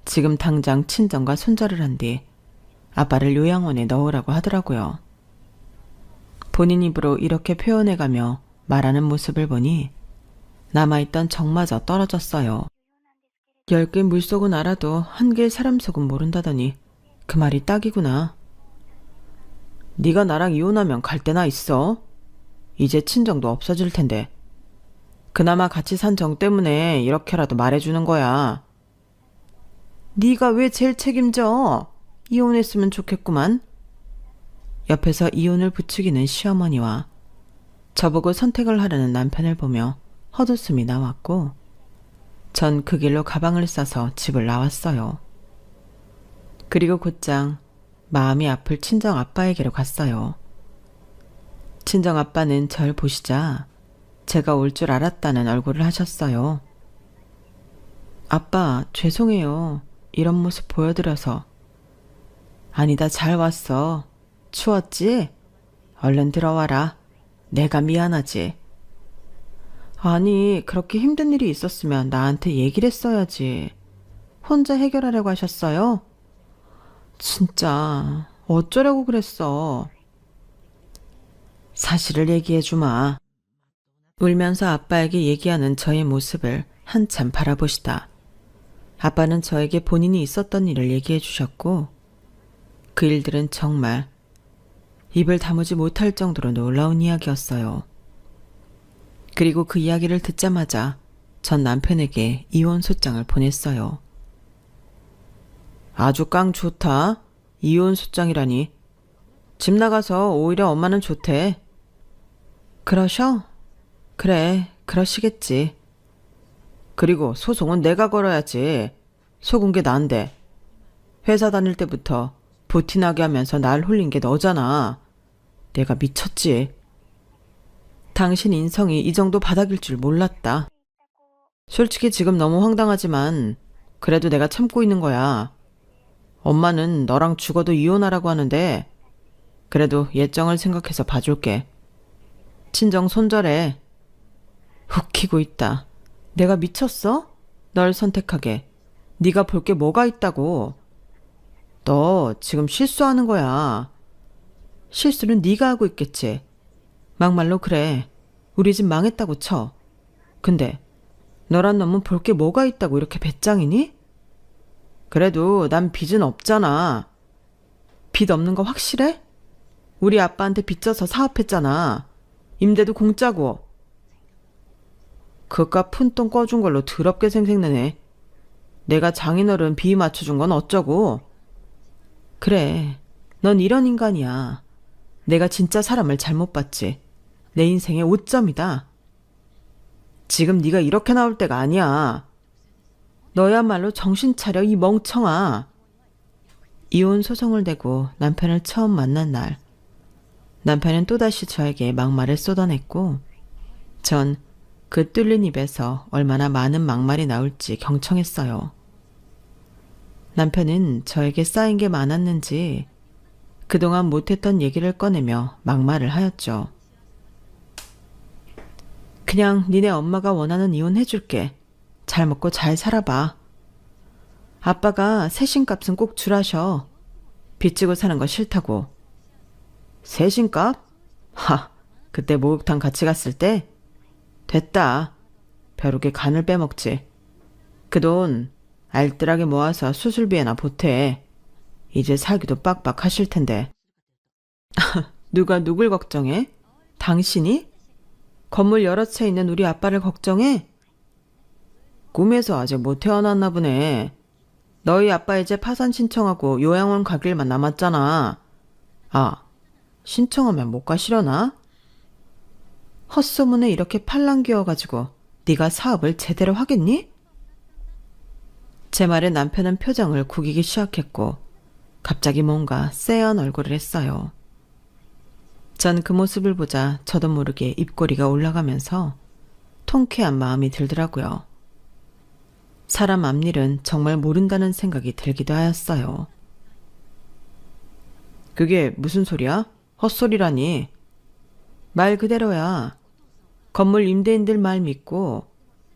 Speaker 1: 지금 당장 친정과 손절을 한 뒤 아빠를 요양원에 넣으라고 하더라고요. 본인 입으로 이렇게 표현해가며 말하는 모습을 보니 남아있던 정마저 떨어졌어요. 10개 물속은 알아도 한 개의 사람 속은 모른다더니 그 말이 딱이구나. 네가 나랑 이혼하면 갈 데나 있어? 이제 친정도 없어질 텐데. 그나마 같이 산 정 때문에 이렇게라도 말해주는 거야. 네가 왜 제일 책임져? 이혼했으면 좋겠구만. 옆에서 이혼을 부추기는 시어머니와 저보고 선택을 하라는 남편을 보며 헛웃음이 나왔고 전 그 길로 가방을 싸서 집을 나왔어요. 그리고 곧장 마음이 아플 친정 아빠에게로 갔어요. 친정 아빠는 절 보시자 제가 올 줄 알았다는 얼굴을 하셨어요. 아빠, 죄송해요. 이런 모습 보여드려서. 아니다, 잘 왔어. 추웠지? 얼른 들어와라. 내가 미안하지. 아니, 그렇게 힘든 일이 있었으면 나한테 얘기를 했어야지. 혼자 해결하려고 하셨어요? 진짜 어쩌려고 그랬어. 사실을 얘기해주마. 울면서 아빠에게 얘기하는 저의 모습을 한참 바라보시다 아빠는 저에게 본인이 있었던 일을 얘기해 주셨고 그 일들은 정말 입을 다무지 못할 정도로 놀라운 이야기였어요. 그리고 그 이야기를 듣자마자 전 남편에게 이혼 소장을 보냈어요. 아주 깡 좋다. 이혼 소장이라니. 집 나가서 오히려 엄마는 좋대. 그러셔? 그래, 그러시겠지. 그리고 소송은 내가 걸어야지. 속은 게 난데. 회사 다닐 때부터 부티나게 하면서 날 홀린 게 너잖아. 내가 미쳤지. 당신 인성이 이 정도 바닥일 줄 몰랐다. 솔직히 지금 너무 황당하지만 그래도 내가 참고 있는 거야. 엄마는 너랑 죽어도 이혼하라고 하는데 그래도 예정을 생각해서 봐줄게. 친정 손절해. 웃기고 있다. 내가 미쳤어? 널 선택하게. 네가 볼 게 뭐가 있다고. 너 지금 실수하는 거야. 실수는 네가 하고 있겠지. 막말로 그래. 우리 집 망했다고 쳐. 근데 너란 놈은 볼 게 뭐가 있다고 이렇게 배짱이니? 그래도 난 빚은 없잖아. 빚 없는 거 확실해? 우리 아빠한테 빚져서 사업했잖아. 임대도 공짜고. 그깟 푼돈 꿔준 걸로 더럽게 생색내네. 내가 장인어른 비위 맞춰준 건 어쩌고. 그래, 넌 이런 인간이야. 내가 진짜 사람을 잘못 봤지. 내 인생의 오점이다. 지금 네가 이렇게 나올 때가 아니야. 너야말로 정신 차려, 이 멍청아. 이혼 소송을 내고 남편을 처음 만난 날, 남편은 또다시 저에게 막말을 쏟아냈고 전 그 뚫린 입에서 얼마나 많은 막말이 나올지 경청했어요. 남편은 저에게 쌓인 게 많았는지 그동안 못했던 얘기를 꺼내며 막말을 하였죠. 그냥 니네 엄마가 원하는 이혼 해줄게. 잘 먹고 잘 살아봐. 아빠가 새신값은 꼭 주라셔. 빚지고 사는 거 싫다고. 새신값? 하, 그때 목욕탕 같이 갔을 때? 됐다. 벼룩에 간을 빼먹지. 그 돈 알뜰하게 모아서 수술비에나 보태. 이제 살기도 빡빡 하실 텐데. 누가 누굴 걱정해? 당신이? 건물 여러 채 있는 우리 아빠를 걱정해? 꿈에서 아직 못 태어났나 보네. 너희 아빠 이제 파산 신청하고 요양원 갈 길만 남았잖아. 아, 신청하면 못 가시려나? 헛소문에 이렇게 팔랑귀어가지고 네가 사업을 제대로 하겠니? 제 말에 남편은 표정을 구기기 시작했고 갑자기 뭔가 쎄한 얼굴을 했어요. 전 그 모습을 보자 저도 모르게 입꼬리가 올라가면서 통쾌한 마음이 들더라고요. 사람 앞일은 정말 모른다는 생각이 들기도 하였어요. 그게 무슨 소리야? 헛소리라니. 말 그대로야. 건물 임대인들 말 믿고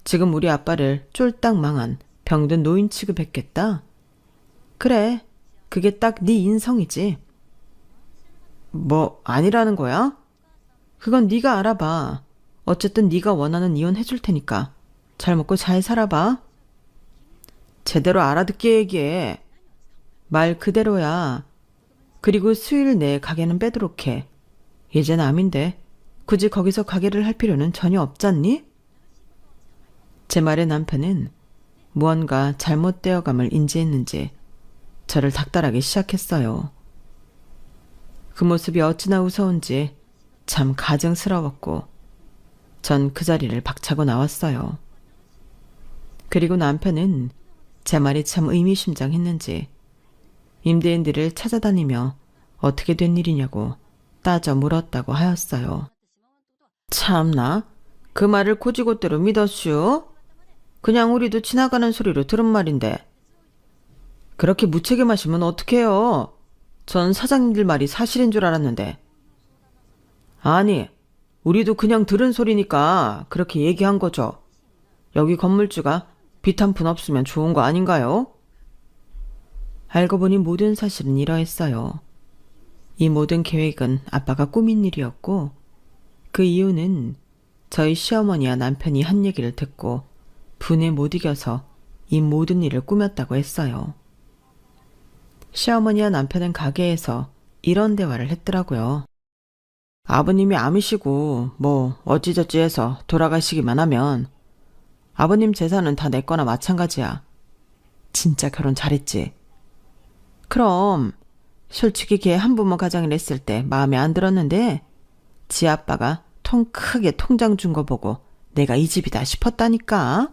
Speaker 1: 지금 우리 아빠를 쫄딱 망한 병든 노인 취급했겠다? 그래, 그게 딱 네 인성이지. 뭐 아니라는 거야? 그건 네가 알아봐. 어쨌든 네가 원하는 이혼 해줄 테니까 잘 먹고 잘 살아봐. 제대로 알아듣게 얘기해. 말 그대로야. 그리고 수요일 내에 가게는 빼도록 해. 이제 남인데 굳이 거기서 가게를 할 필요는 전혀 없잖니? 제 말에 남편은 무언가 잘못되어감을 인지했는지 저를 닥달하기 시작했어요. 그 모습이 어찌나 우스운지 참 가증스러웠고 전 그 자리를 박차고 나왔어요. 그리고 남편은 제 말이 참 의미심장했는지 임대인들을 찾아다니며 어떻게 된 일이냐고 따져 물었다고 하였어요. 참나, 그 말을 고지고대로 믿었슈? 그냥 우리도 지나가는 소리로 들은 말인데. 그렇게 무책임하시면 어떡해요? 전 사장님들 말이 사실인 줄 알았는데. 아니, 우리도 그냥 들은 소리니까 그렇게 얘기한 거죠. 여기 건물주가 빚 한 푼 없으면 좋은 거 아닌가요? 알고 보니 모든 사실은 이러했어요. 이 모든 계획은 아빠가 꾸민 일이었고 그 이유는 저희 시어머니와 남편이 한 얘기를 듣고 분에 못 이겨서 이 모든 일을 꾸몄다고 했어요. 시어머니와 남편은 가게에서 이런 대화를 했더라고요. 아버님이 암이시고 뭐 어찌저찌 해서 돌아가시기만 하면 아버님 재산은 다 내 거나 마찬가지야. 진짜 결혼 잘했지? 그럼 솔직히 걔 한부모 가정을 했을 때 마음에 안 들었는데 지 아빠가 통 크게 통장 준 거 보고 내가 이 집이다 싶었다니까.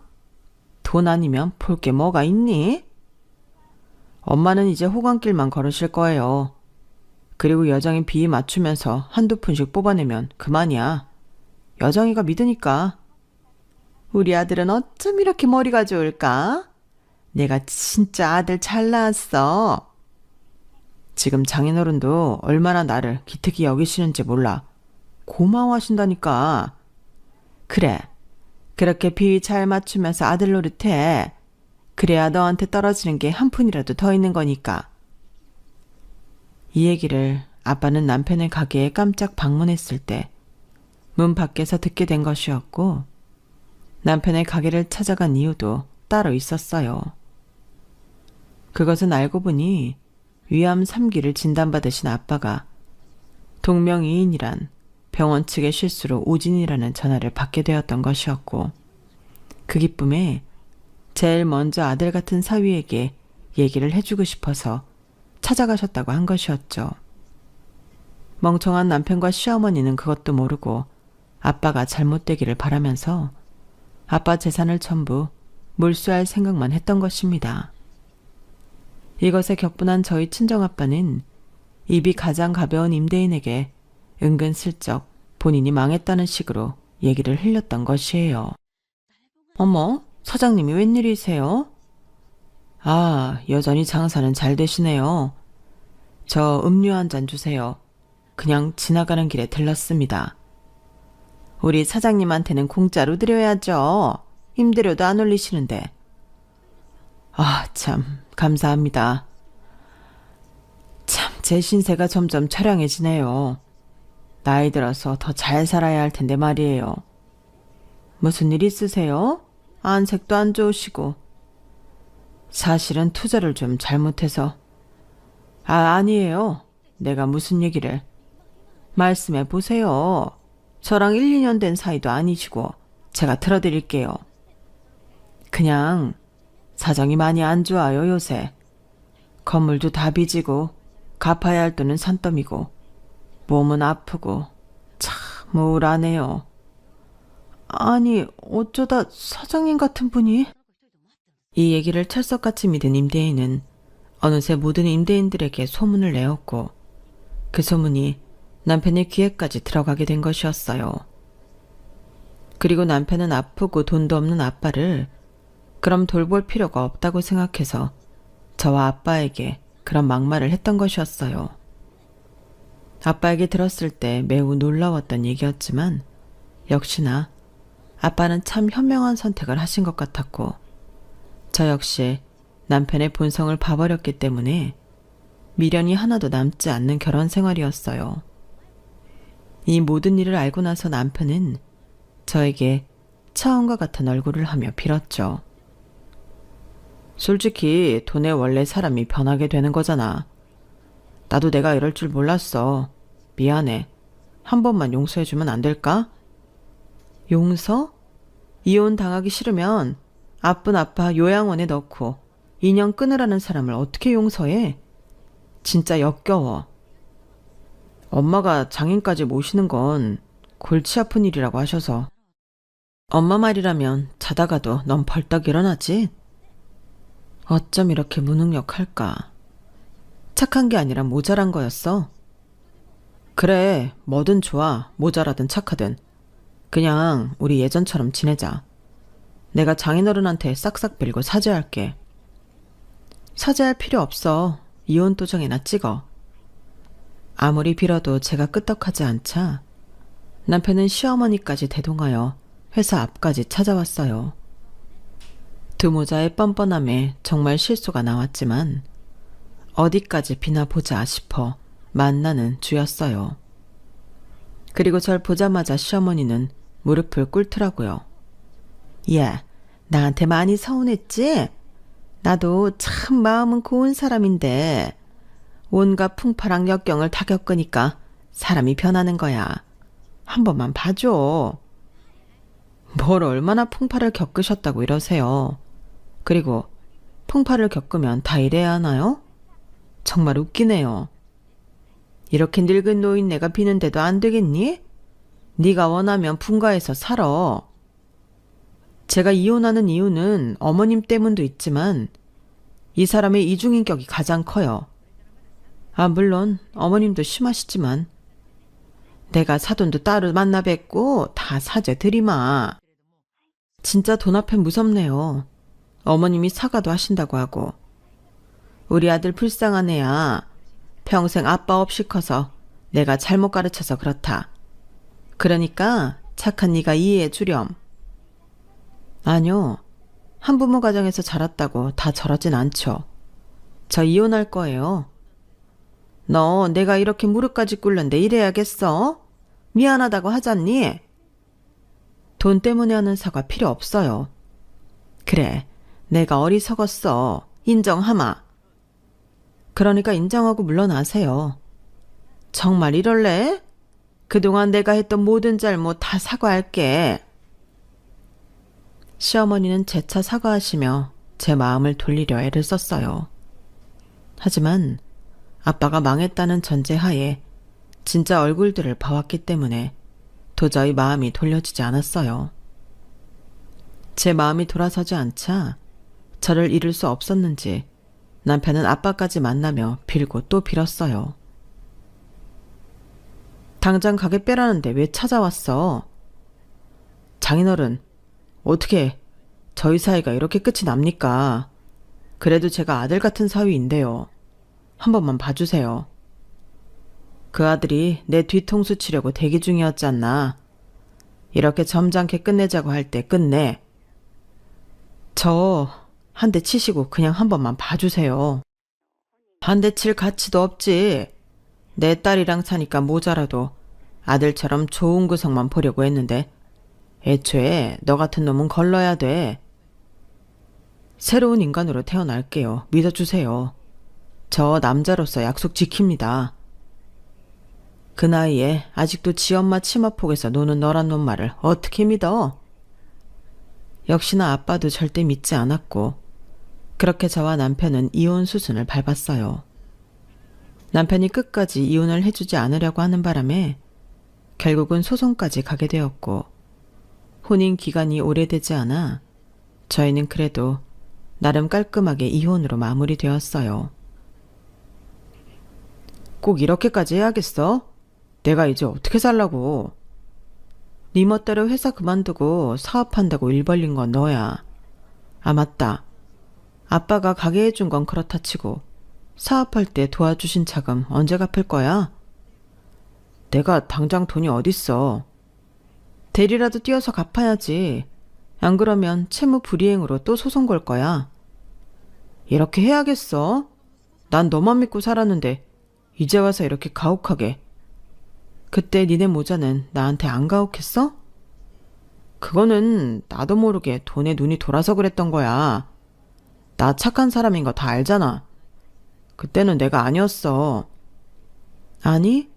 Speaker 1: 돈 아니면 볼 게 뭐가 있니? 엄마는 이제 호강길만 걸으실 거예요. 그리고 여정이 비위 맞추면서 한두 푼씩 뽑아내면 그만이야. 여정이가 믿으니까. 우리 아들은 어쩜 이렇게 머리가 좋을까? 내가 진짜 아들 잘 낳았어. 지금 장인어른도 얼마나 나를 기특히 여기시는지 몰라. 고마워하신다니까. 그래, 그렇게 비위 잘 맞추면서 아들 노릇해. 그래야 너한테 떨어지는 게 한 푼이라도 더 있는 거니까. 이 얘기를 아빠는 남편의 가게에 깜짝 방문했을 때 문 밖에서 듣게 된 것이었고 남편의 가게를 찾아간 이유도 따로 있었어요. 그것은 알고 보니 위암 3기를 진단받으신 아빠가 동명이인이란 병원 측의 실수로 오진이라는 전화를 받게 되었던 것이었고 그 기쁨에 제일 먼저 아들 같은 사위에게 얘기를 해주고 싶어서 찾아가셨다고 한 것이었죠. 멍청한 남편과 시어머니는 그것도 모르고 아빠가 잘못되기를 바라면서 아빠 재산을 전부 몰수할 생각만 했던 것입니다. 이것에 격분한 저희 친정아빠는 입이 가장 가벼운 임대인에게 은근슬쩍 본인이 망했다는 식으로 얘기를 흘렸던 것이에요. 어머, 사장님이 웬일이세요? 아, 여전히 장사는 잘 되시네요. 저 음료 한 잔 주세요. 그냥 지나가는 길에 들렀습니다. 우리 사장님한테는 공짜로 드려야죠. 임대료도 안 올리시는데. 아, 참, 감사합니다. 참, 제 신세가 점점 처량해지네요. 나이 들어서 더 잘 살아야 할 텐데 말이에요. 무슨 일 있으세요? 안색도 안 좋으시고. 사실은 투자를 좀 잘못해서. 아, 아니에요. 내가 무슨 얘기를. 말씀해 보세요. 저랑 1, 2년 된 사이도 아니시고 제가 들어드릴게요. 그냥 사정이 많이 안 좋아요, 요새. 건물도 다 빚이고 갚아야 할 돈은 산더미고 몸은 아프고 참 우울하네요. 아니, 어쩌다 사장님 같은 분이? 이 얘기를 철석같이 믿은 임대인은 어느새 모든 임대인들에게 소문을 내었고 그 소문이 남편의 귀에까지 들어가게 된 것이었어요. 그리고 남편은 아프고 돈도 없는 아빠를 그럼 돌볼 필요가 없다고 생각해서 저와 아빠에게 그런 막말을 했던 것이었어요. 아빠에게 들었을 때 매우 놀라웠던 얘기였지만 역시나 아빠는 참 현명한 선택을 하신 것 같았고 저 역시 남편의 본성을 봐버렸기 때문에 미련이 하나도 남지 않는 결혼 생활이었어요. 이 모든 일을 알고 나서 남편은 저에게 처음과 같은 얼굴을 하며 빌었죠. 솔직히 돈에 원래 사람이 변하게 되는 거잖아. 나도 내가 이럴 줄 몰랐어. 미안해. 한 번만 용서해주면 안 될까? 용서? 이혼 당하기 싫으면 아픈 아빠 요양원에 넣고 인연 끊으라는 사람을 어떻게 용서해? 진짜 역겨워. 엄마가 장인까지 모시는 건 골치 아픈 일이라고 하셔서. 엄마 말이라면 자다가도 넌 벌떡 일어나지? 어쩜 이렇게 무능력할까? 착한 게 아니라 모자란 거였어. 그래, 뭐든 좋아. 모자라든 착하든. 그냥 우리 예전처럼 지내자. 내가 장인어른한테 싹싹 빌고 사죄할게. 사죄할 필요 없어. 이혼 도장이나 찍어. 아무리 빌어도 제가 끄떡하지 않자 남편은 시어머니까지 대동하여 회사 앞까지 찾아왔어요. 두 모자의 뻔뻔함에 정말 실소가 나왔지만 어디까지 비나 보자 싶어 만나는 주였어요. 그리고 절 보자마자 시어머니는 무릎을 꿇더라고요. 야, 나한테 많이 서운했지? 나도 참 마음은 고운 사람인데 온갖 풍파랑 역경을 다 겪으니까 사람이 변하는 거야. 한 번만 봐줘. 뭘 얼마나 풍파를 겪으셨다고 이러세요. 그리고 풍파를 겪으면 다 이래야 하나요? 정말 웃기네요. 이렇게 늙은 노인네가 비는데도 안 되겠니? 네가 원하면 분가해서 살아. 제가 이혼하는 이유는 어머님 때문도 있지만 이 사람의 이중인격이 가장 커요. 물론 어머님도 심하시지만 내가 사돈도 따로 만나 뵙고 다 사죄 드리마. 진짜 돈 앞엔 무섭네요. 어머님이 사과도 하신다고 하고. 우리 아들 불쌍한 애야. 평생 아빠 없이 커서 내가 잘못 가르쳐서 그렇다. 그러니까 착한 네가 이해해 주렴. 아니요. 한부모 가정에서 자랐다고 다 저러진 않죠. 저 이혼할 거예요. 너 내가 이렇게 무릎까지 꿇는데 이래야겠어? 미안하다고 하잖니? 돈 때문에 하는 사과 필요 없어요. 그래, 내가 어리석었어. 인정하마. 그러니까 인정하고 물러나세요. 정말 이럴래? 그동안 내가 했던 모든 잘못 다 사과할게. 시어머니는 재차 사과하시며 제 마음을 돌리려 애를 썼어요. 하지만 아빠가 망했다는 전제하에 진짜 얼굴들을 봐왔기 때문에 도저히 마음이 돌려지지 않았어요. 제 마음이 돌아서지 않자 저를 잃을 수 없었는지 남편은 아빠까지 만나며 빌고 또 빌었어요. 당장 가게 빼라는데 왜 찾아왔어? 장인어른, 어떻게 저희 사이가 이렇게 끝이 납니까? 그래도 제가 아들 같은 사위인데요. 한 번만 봐주세요. 그 아들이 내 뒤통수 치려고 대기 중이었지 않나. 이렇게 점잖게 끝내자고 할 때 끝내. 저 한 대 치시고 그냥 한 번만 봐주세요. 한 대 칠 가치도 없지. 내 딸이랑 사니까 모자라도 아들처럼 좋은 구석만 보려고 했는데 애초에 너 같은 놈은 걸러야 돼. 새로운 인간으로 태어날게요. 믿어주세요. 저 남자로서 약속 지킵니다. 그 나이에 아직도 지 엄마 치마폭에서 노는 너란 놈 말을 어떻게 믿어? 역시나 아빠도 절대 믿지 않았고 그렇게 저와 남편은 이혼 수순을 밟았어요. 남편이 끝까지 이혼을 해주지 않으려고 하는 바람에 결국은 소송까지 가게 되었고 혼인 기간이 오래되지 않아 저희는 그래도 나름 깔끔하게 이혼으로 마무리되었어요. 꼭 이렇게까지 해야겠어? 내가 이제 어떻게 살라고. 네 멋대로 회사 그만두고 사업한다고 일 벌린 건 너야. 맞다. 아빠가 가게 해준 건 그렇다 치고 사업할 때 도와주신 자금 언제 갚을 거야? 내가 당장 돈이 어딨어. 대리라도 띄어서 갚아야지. 안 그러면 채무 불이행으로 또 소송 걸 거야. 이렇게 해야겠어? 난 너만 믿고 살았는데 이제 와서 이렇게 가혹하게. 그때 니네 모자는 나한테 안 가혹했어? 그거는 나도 모르게 돈에 눈이 돌아서 그랬던 거야. 나 착한 사람인 거 다 알잖아. 그때는 내가 아니었어. 아니,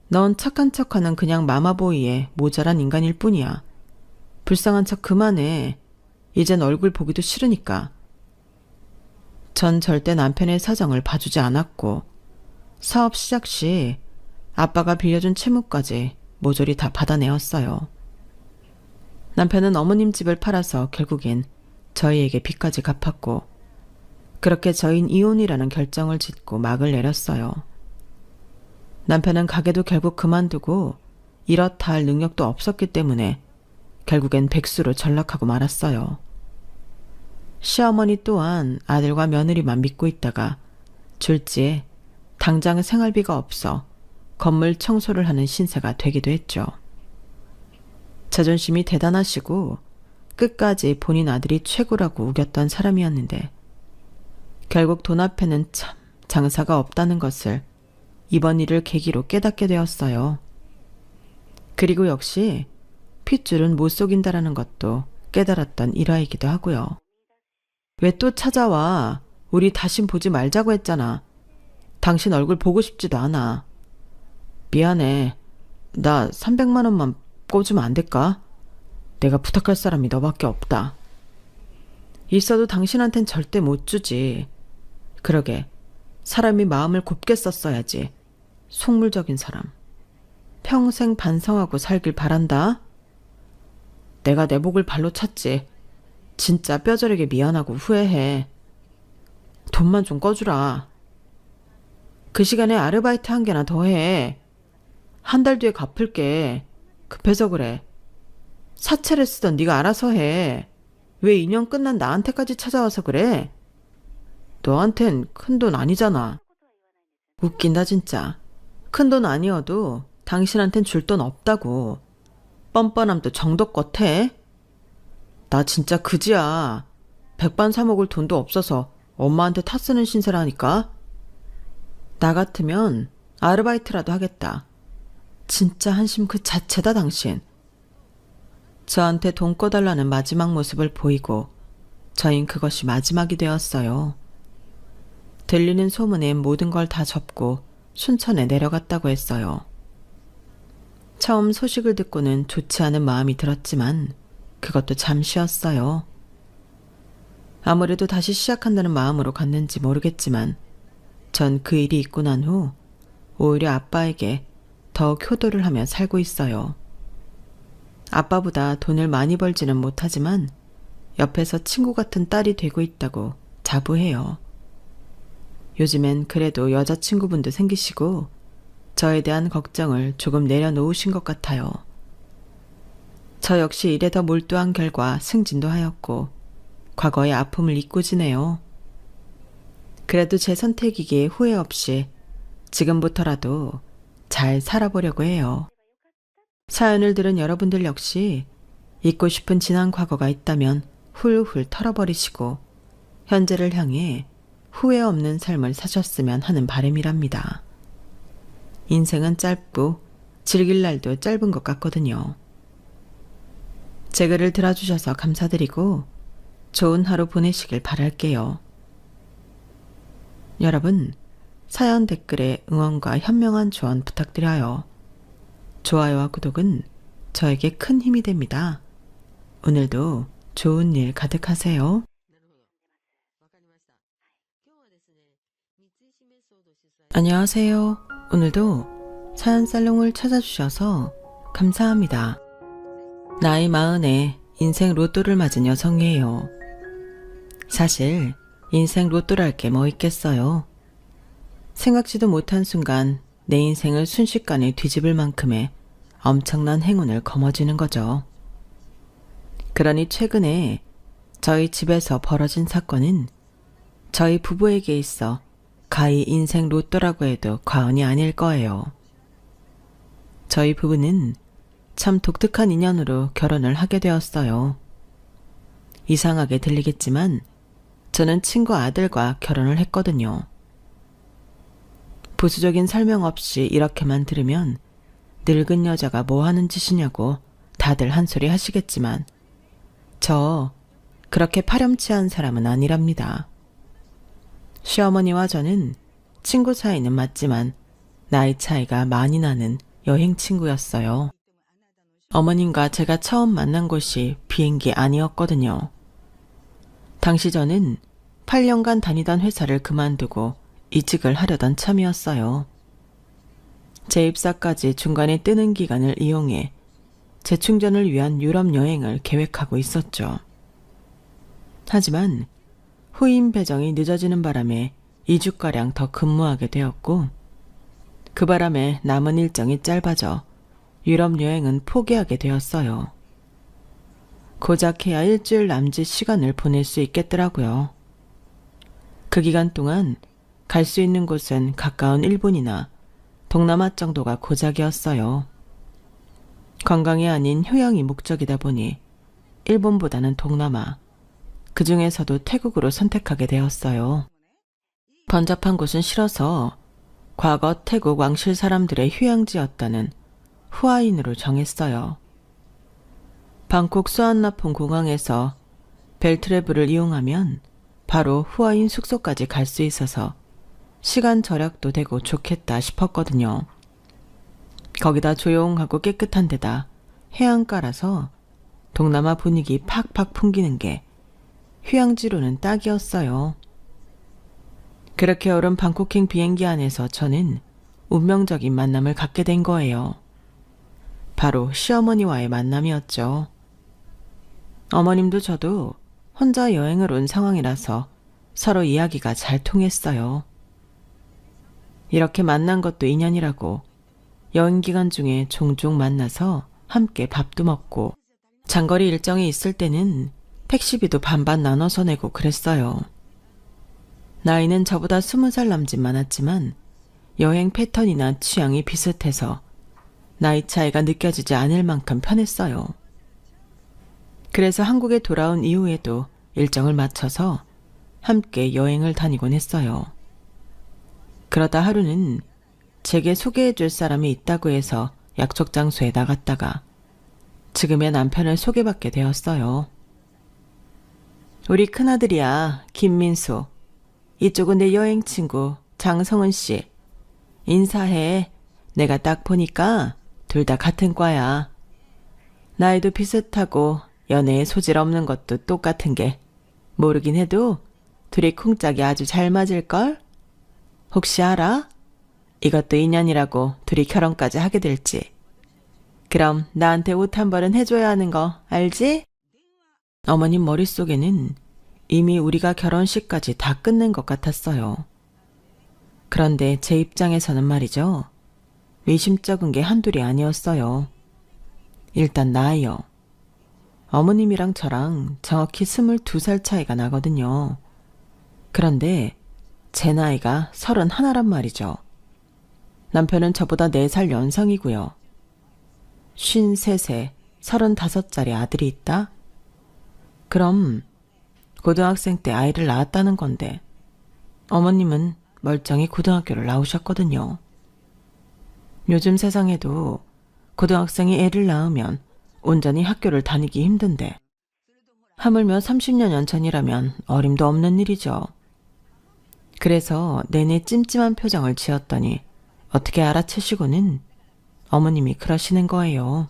Speaker 1: 넌 착한 척하는 그냥 마마보이의 모자란 인간일 뿐이야. 불쌍한 척 그만해. 이젠 얼굴 보기도 싫으니까. 전 절대 남편의 사정을 봐주지 않았고 사업 시작 시 아빠가 빌려준 채무까지 모조리 다 받아내었어요. 남편은 어머님 집을 팔아서 결국엔 저희에게 빚까지 갚았고 그렇게 저희는 이혼이라는 결정을 짓고 막을 내렸어요. 남편은 가게도 결국 그만두고 이렇다 할 능력도 없었기 때문에 결국엔 백수로 전락하고 말았어요. 시어머니 또한 아들과 며느리만 믿고 있다가 졸지에 당장 생활비가 없어 건물 청소를 하는 신세가 되기도 했죠. 자존심이 대단하시고 끝까지 본인 아들이 최고라고 우겼던 사람이었는데 결국 돈 앞에는 참 장사가 없다는 것을 이번 일을 계기로 깨닫게 되었어요. 그리고 역시 핏줄은 못 속인다라는 것도 깨달았던 일화이기도 하고요. 왜 또 찾아와? 우리 다신 보지 말자고 했잖아. 당신 얼굴 보고 싶지도 않아. 미안해. 나 300만 원만 꿔주면 안 될까? 내가 부탁할 사람이 너밖에 없다. 있어도 당신한텐 절대 못 주지. 그러게 사람이 마음을 곱게 썼어야지. 속물적인 사람. 평생 반성하고 살길 바란다. 내가 내 목을 발로 찼지. 진짜 뼈저리게 미안하고 후회해. 돈만 좀 꺼주라. 그 시간에 아르바이트 한 개나 더 해. 한 달 뒤에 갚을게. 급해서 그래. 사채를 쓰던 네가 알아서 해. 왜 2년 끝난 나한테까지 찾아와서 그래? 너한텐 큰 돈 아니잖아. 웃긴다 진짜. 큰 돈 아니어도 당신한텐 줄 돈 없다고. 뻔뻔함도 정도껏 해. 나 진짜 그지야. 백반 사 먹을 돈도 없어서 엄마한테 타 쓰는 신세라니까. 나 같으면 아르바이트라도 하겠다. 진짜 한심 그 자체다 당신. 저한테 돈 꺼달라는 마지막 모습을 보이고 저흰 그것이 마지막이 되었어요. 들리는 소문에 모든 걸 다 접고 순천에 내려갔다고 했어요. 처음 소식을 듣고는 좋지 않은 마음이 들었지만 그것도 잠시였어요. 아무래도 다시 시작한다는 마음으로 갔는지 모르겠지만 전 그 일이 있고 난 후 오히려 아빠에게 더욱 효도를 하며 살고 있어요. 아빠보다 돈을 많이 벌지는 못하지만 옆에서 친구 같은 딸이 되고 있다고 자부해요. 요즘엔 그래도 여자친구분도 생기시고 저에 대한 걱정을 조금 내려놓으신 것 같아요. 저 역시 일에 더 몰두한 결과 승진도 하였고 과거의 아픔을 잊고 지내요. 그래도 제 선택이기에 후회 없이 지금부터라도 잘 살아보려고 해요. 사연을 들은 여러분들 역시 잊고 싶은 지난 과거가 있다면 훌훌 털어버리시고 현재를 향해 후회 없는 삶을 사셨으면 하는 바람이랍니다. 인생은 짧고 즐길 날도 짧은 것 같거든요. 제 글을 들어주셔서 감사드리고 좋은 하루 보내시길 바랄게요. 여러분, 사연 댓글에 응원과 현명한 조언 부탁드려요. 좋아요와 구독은 저에게 큰 힘이 됩니다. 오늘도 좋은 일 가득하세요. 안녕하세요. 오늘도 사연 살롱을 찾아주셔서 감사합니다. 나이 40에 인생 로또를 맞은 여성이에요. 사실 인생 로또랄 게 뭐 있겠어요. 생각지도 못한 순간 내 인생을 순식간에 뒤집을 만큼의 엄청난 행운을 거머쥐는 거죠. 그러니 최근에 저희 집에서 벌어진 사건은 저희 부부에게 있어 가히 인생 로또라고 해도 과언이 아닐 거예요. 저희 부부는 참 독특한 인연으로 결혼을 하게 되었어요. 이상하게 들리겠지만 저는 친구 아들과 결혼을 했거든요. 부수적인 설명 없이 이렇게만 들으면 늙은 여자가 뭐 하는 짓이냐고 다들 한 소리 하시겠지만 저 그렇게 파렴치한 사람은 아니랍니다. 시어머니와 저는 친구 사이는 맞지만 나이 차이가 많이 나는 여행 친구였어요. 어머님과 제가 처음 만난 곳이 비행기 안이었거든요. 당시 저는 8년간 다니던 회사를 그만두고 이직을 하려던 참이었어요. 재입사까지 중간에 뜨는 기간을 이용해 재충전을 위한 유럽 여행을 계획하고 있었죠. 하지만 후임 배정이 늦어지는 바람에 2주가량 더 근무하게 되었고 그 바람에 남은 일정이 짧아져 유럽 여행은 포기하게 되었어요. 고작 해야 일주일 남짓 시간을 보낼 수 있겠더라고요. 그 기간 동안 갈 수 있는 곳은 가까운 일본이나 동남아 정도가 고작이었어요. 관광이 아닌 휴양이 목적이다 보니 일본보다는 동남아, 그 중에서도 태국으로 선택하게 되었어요. 번잡한 곳은 싫어서 과거 태국 왕실 사람들의 휴양지였다는 후아인으로 정했어요. 방콕 수완나폰 공항에서 벨트레브를 이용하면 바로 후아인 숙소까지 갈 수 있어서 시간 절약도 되고 좋겠다 싶었거든요. 거기다 조용하고 깨끗한 데다 해안가라서 동남아 분위기 팍팍 풍기는 게 휴양지로는 딱이었어요. 그렇게 오른 방콕행 비행기 안에서 저는 운명적인 만남을 갖게 된 거예요. 바로 시어머니와의 만남이었죠. 어머님도 저도 혼자 여행을 온 상황이라서 서로 이야기가 잘 통했어요. 이렇게 만난 것도 인연이라고 여행 기간 중에 종종 만나서 함께 밥도 먹고 장거리 일정이 있을 때는 택시비도 반반 나눠서 내고 그랬어요. 나이는 저보다 20살 남짓 많았지만 여행 패턴이나 취향이 비슷해서 나이 차이가 느껴지지 않을 만큼 편했어요. 그래서 한국에 돌아온 이후에도 일정을 맞춰서 함께 여행을 다니곤 했어요. 그러다 하루는 제게 소개해줄 사람이 있다고 해서 약속 장소에 나갔다가 지금의 남편을 소개받게 되었어요. 우리 큰아들이야, 김민수. 이쪽은 내 여행 친구 장성은 씨. 인사해. 내가 딱 보니까 둘 다 같은 과야. 나이도 비슷하고 연애에 소질 없는 것도 똑같은 게 모르긴 해도 둘이 쿵짝이 아주 잘 맞을걸? 혹시 알아? 이것도 인연이라고 둘이 결혼까지 하게 될지. 그럼 나한테 옷 한 벌은 해줘야 하는 거 알지? 어머님 머릿속에는 이미 우리가 결혼식까지 다 끝낸 것 같았어요. 그런데 제 입장에서는 말이죠. 의심쩍은 게 한둘이 아니었어요. 일단 나이요. 어머님이랑 저랑 정확히 22살 차이가 나거든요. 그런데 제 나이가 31란 말이죠. 남편은 저보다 4살 연상이고요. 53세, 35살의 아들이 있다? 그럼 고등학생 때 아이를 낳았다는 건데 어머님은 멀쩡히 고등학교를 나오셨거든요. 요즘 세상에도 고등학생이 애를 낳으면 온전히 학교를 다니기 힘든데 하물며 30년 전이라면 어림도 없는 일이죠. 그래서 내내 찜찜한 표정을 지었더니 어떻게 알아채시고는 어머님이 그러시는 거예요.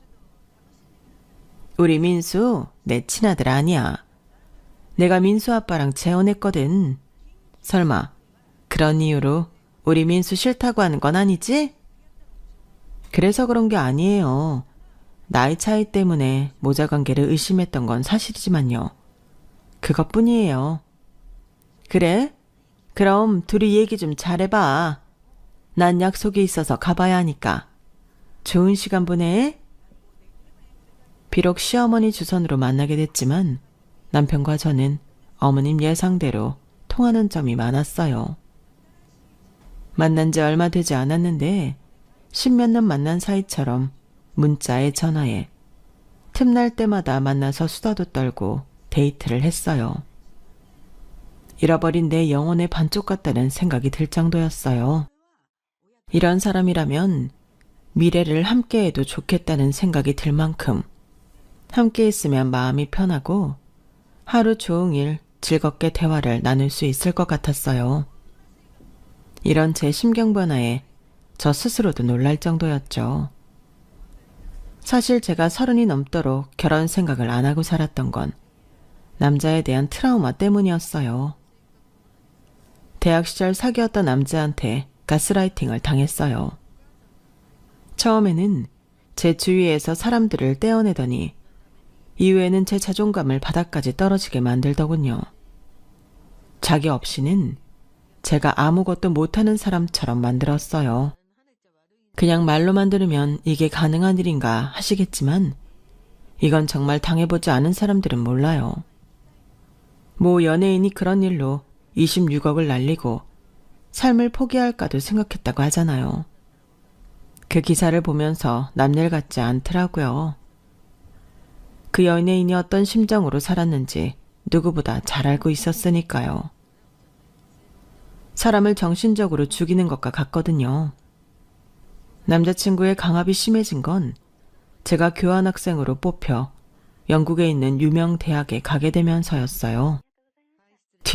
Speaker 1: 우리 민수 내 친아들 아니야. 내가 민수 아빠랑 재혼했거든. 설마 그런 이유로 우리 민수 싫다고 하는 건 아니지? 그래서 그런 게 아니에요. 나이 차이 때문에 모자 관계를 의심했던 건 사실이지만요. 그것뿐이에요. 그래? 그럼 둘이 얘기 좀 잘해봐. 난 약속이 있어서 가봐야 하니까. 좋은 시간 보내. 비록 시어머니 주선으로 만나게 됐지만 남편과 저는 어머님 예상대로 통하는 점이 많았어요. 만난 지 얼마 되지 않았는데 10몇 년 만난 사이처럼 문자에 전화에 틈날 때마다 만나서 수다도 떨고 데이트를 했어요. 잃어버린 내 영혼의 반쪽 같다는 생각이 들 정도였어요. 이런 사람이라면 미래를 함께해도 좋겠다는 생각이 들 만큼 함께 있으면 마음이 편하고 하루 종일 즐겁게 대화를 나눌 수 있을 것 같았어요. 이런 제 심경 변화에 저 스스로도 놀랄 정도였죠. 사실 제가 30이 넘도록 결혼 생각을 안 하고 살았던 건 남자에 대한 트라우마 때문이었어요. 대학 시절 사귀었던 남자한테 가스라이팅을 당했어요. 처음에는 제 주위에서 사람들을 떼어내더니 이후에는 제 자존감을 바닥까지 떨어지게 만들더군요. 자기 없이는 제가 아무것도 못하는 사람처럼 만들었어요. 그냥 말로만 들으면 이게 가능한 일인가 하시겠지만 이건 정말 당해보지 않은 사람들은 몰라요. 모 연예인이 그런 일로 26억을 날리고 삶을 포기할까도 생각했다고 하잖아요. 그 기사를 보면서 남일 같지 않더라고요. 그 연예인이 어떤 심정으로 살았는지 누구보다 잘 알고 있었으니까요. 사람을 정신적으로 죽이는 것과 같거든요. 남자친구의 강압이 심해진 건 제가 교환학생으로 뽑혀 영국에 있는 유명 대학에 가게 되면서였어요.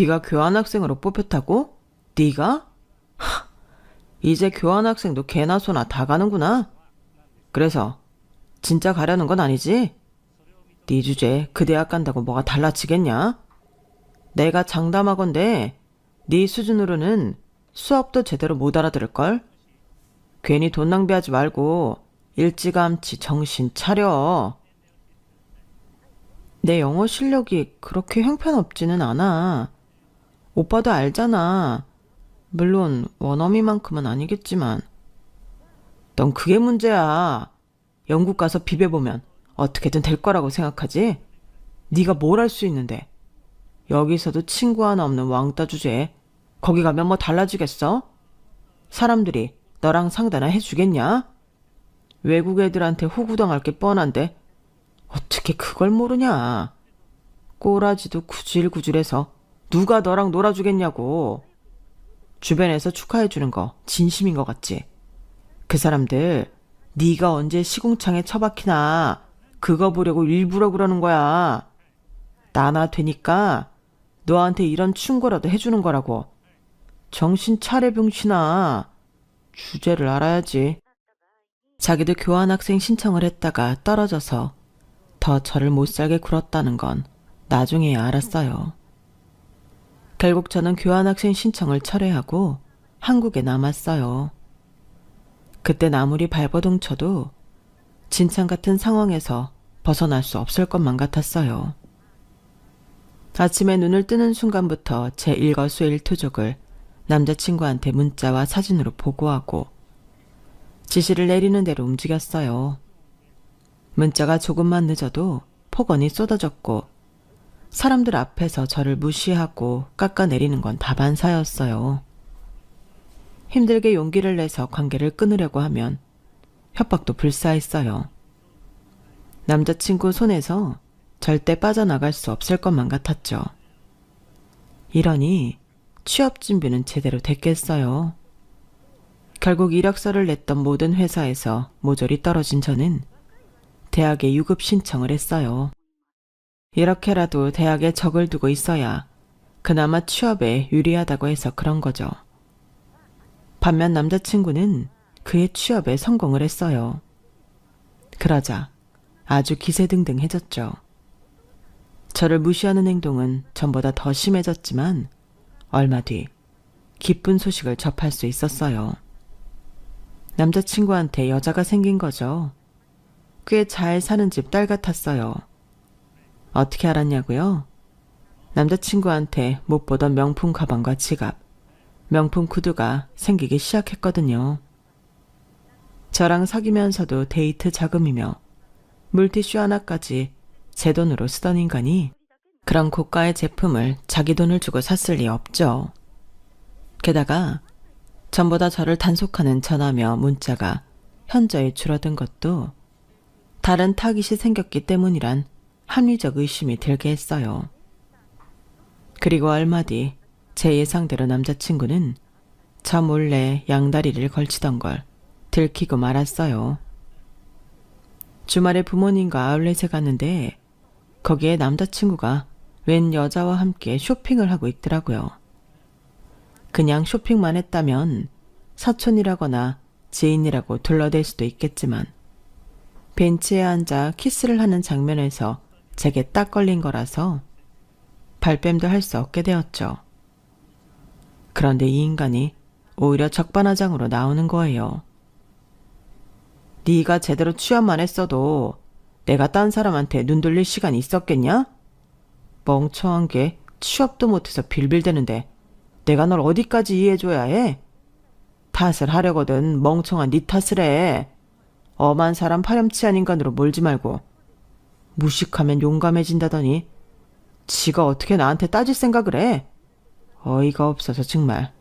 Speaker 1: 네가 교환학생으로 뽑혔다고? 네가? 하, 이제 교환학생도 개나 소나 다 가는구나. 그래서 진짜 가려는 건 아니지? 네 주제 그 대학 간다고 뭐가 달라지겠냐? 내가 장담하건대 네 수준으로는 수업도 제대로 못 알아들을걸? 괜히 돈 낭비하지 말고 일찌감치 정신 차려. 내 영어 실력이 그렇게 형편없지는 않아. 오빠도 알잖아. 물론 원어민만큼은 아니겠지만. 넌 그게 문제야. 영국 가서 비벼보면 어떻게든 될 거라고 생각하지? 네가 뭘 할 수 있는데. 여기서도 친구 하나 없는 왕따 주제에 거기 가면 뭐 달라지겠어? 사람들이 너랑 상대나 해주겠냐? 외국 애들한테 호구당할 게 뻔한데 어떻게 그걸 모르냐? 꼬라지도 구질구질해서 누가 너랑 놀아주겠냐고. 주변에서 축하해주는 거 진심인 것 같지? 그 사람들 네가 언제 시궁창에 처박히나 그거 보려고 일부러 그러는 거야. 나나 되니까 너한테 이런 충고라도 해주는 거라고. 정신 차려 병신아. 주제를 알아야지. 자기도 교환학생 신청을 했다가 떨어져서 더 저를 못살게 굴었다는 건 나중에야 알았어요. 결국 저는 교환학생 신청을 철회하고 한국에 남았어요. 그땐 아무리 발버둥 쳐도 진창 같은 상황에서 벗어날 수 없을 것만 같았어요. 아침에 눈을 뜨는 순간부터 제 일거수일투족을 남자친구한테 문자와 사진으로 보고하고 지시를 내리는 대로 움직였어요. 문자가 조금만 늦어도 폭언이 쏟아졌고 사람들 앞에서 저를 무시하고 깎아내리는 건 다반사였어요. 힘들게 용기를 내서 관계를 끊으려고 하면 협박도 불사했어요. 남자친구 손에서 절대 빠져나갈 수 없을 것만 같았죠. 이러니 취업 준비는 제대로 됐겠어요. 결국 이력서를 냈던 모든 회사에서 모조리 떨어진 저는 대학에 유급 신청을 했어요. 이렇게라도 대학에 적을 두고 있어야 그나마 취업에 유리하다고 해서 그런 거죠. 반면 남자친구는 그의 취업에 성공을 했어요. 그러자 아주 기세등등해졌죠. 저를 무시하는 행동은 전보다 더 심해졌지만 얼마 뒤 기쁜 소식을 접할 수 있었어요. 남자친구한테 여자가 생긴 거죠. 꽤 잘 사는 집 딸 같았어요. 어떻게 알았냐고요? 남자친구한테 못 보던 명품 가방과 지갑, 명품 구두가 생기기 시작했거든요. 저랑 사귀면서도 데이트 자금이며 물티슈 하나까지 제 돈으로 쓰던 인간이 그런 고가의 제품을 자기 돈을 주고 샀을 리 없죠. 게다가 전보다 저를 단속하는 전화며 문자가 현저히 줄어든 것도 다른 타깃이 생겼기 때문이란 합리적 의심이 들게 했어요. 그리고 얼마 뒤 제 예상대로 남자친구는 저 몰래 양다리를 걸치던 걸 들키고 말았어요. 주말에 부모님과 아울렛에 갔는데 거기에 남자친구가 웬 여자와 함께 쇼핑을 하고 있더라고요. 그냥 쇼핑만 했다면 사촌이라거나 지인이라고 둘러댈 수도 있겠지만 벤치에 앉아 키스를 하는 장면에서 제게 딱 걸린 거라서 발뺌도 할 수 없게 되었죠. 그런데 이 인간이 오히려 적반하장으로 나오는 거예요. 네가 제대로 취업만 했어도 내가 딴 사람한테 눈 돌릴 시간이 있었겠냐? 멍청한 게 취업도 못해서 빌빌대는데 내가 널 어디까지 이해해줘야 해? 탓을 하려거든 멍청한 네 탓을 해. 엄한 사람 파렴치한 인간으로 몰지 말고. 무식하면 용감해진다더니 지가 어떻게 나한테 따질 생각을 해? 어이가 없어서 정말.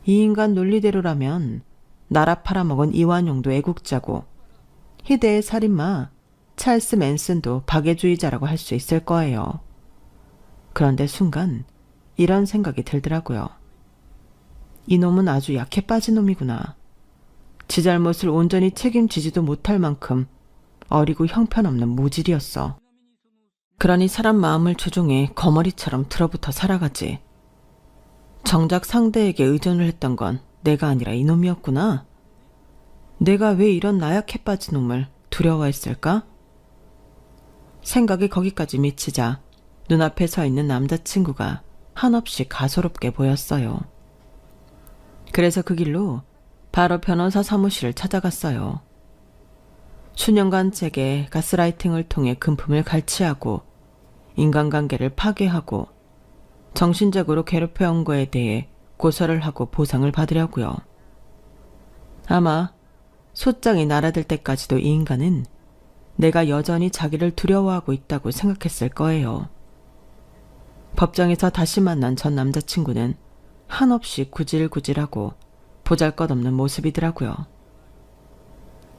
Speaker 1: 이 인간 논리대로라면 나라 팔아먹은 이완용도 애국자고 희대의 살인마 찰스 맨슨도 박애주의자라고 할 수 있을 거예요. 그런데 순간 이런 생각이 들더라고요. 이놈은 아주 약해 빠진 놈이구나. 지 잘못을 온전히 책임지지도 못할 만큼 어리고 형편없는 모질이었어. 그러니 사람 마음을 조종해 거머리처럼 틀어붙어 살아가지. 정작 상대에게 의존을 했던 건 내가 아니라 이놈이었구나. 내가 왜 이런 나약해 빠진 놈을 두려워했을까? 생각이 거기까지 미치자 눈앞에 서 있는 남자친구가 한없이 가소롭게 보였어요. 그래서 그 길로 바로 변호사 사무실을 찾아갔어요. 수년간 제게 가스라이팅을 통해 금품을 갈취하고 인간관계를 파괴하고 정신적으로 괴롭혀온 거에 대해 고소를 하고 보상을 받으려고요. 아마 소장이 날아들 때까지도 이 인간은 내가 여전히 자기를 두려워하고 있다고 생각했을 거예요. 법정에서 다시 만난 전 남자친구는 한없이 구질구질하고 보잘것없는 모습이더라고요.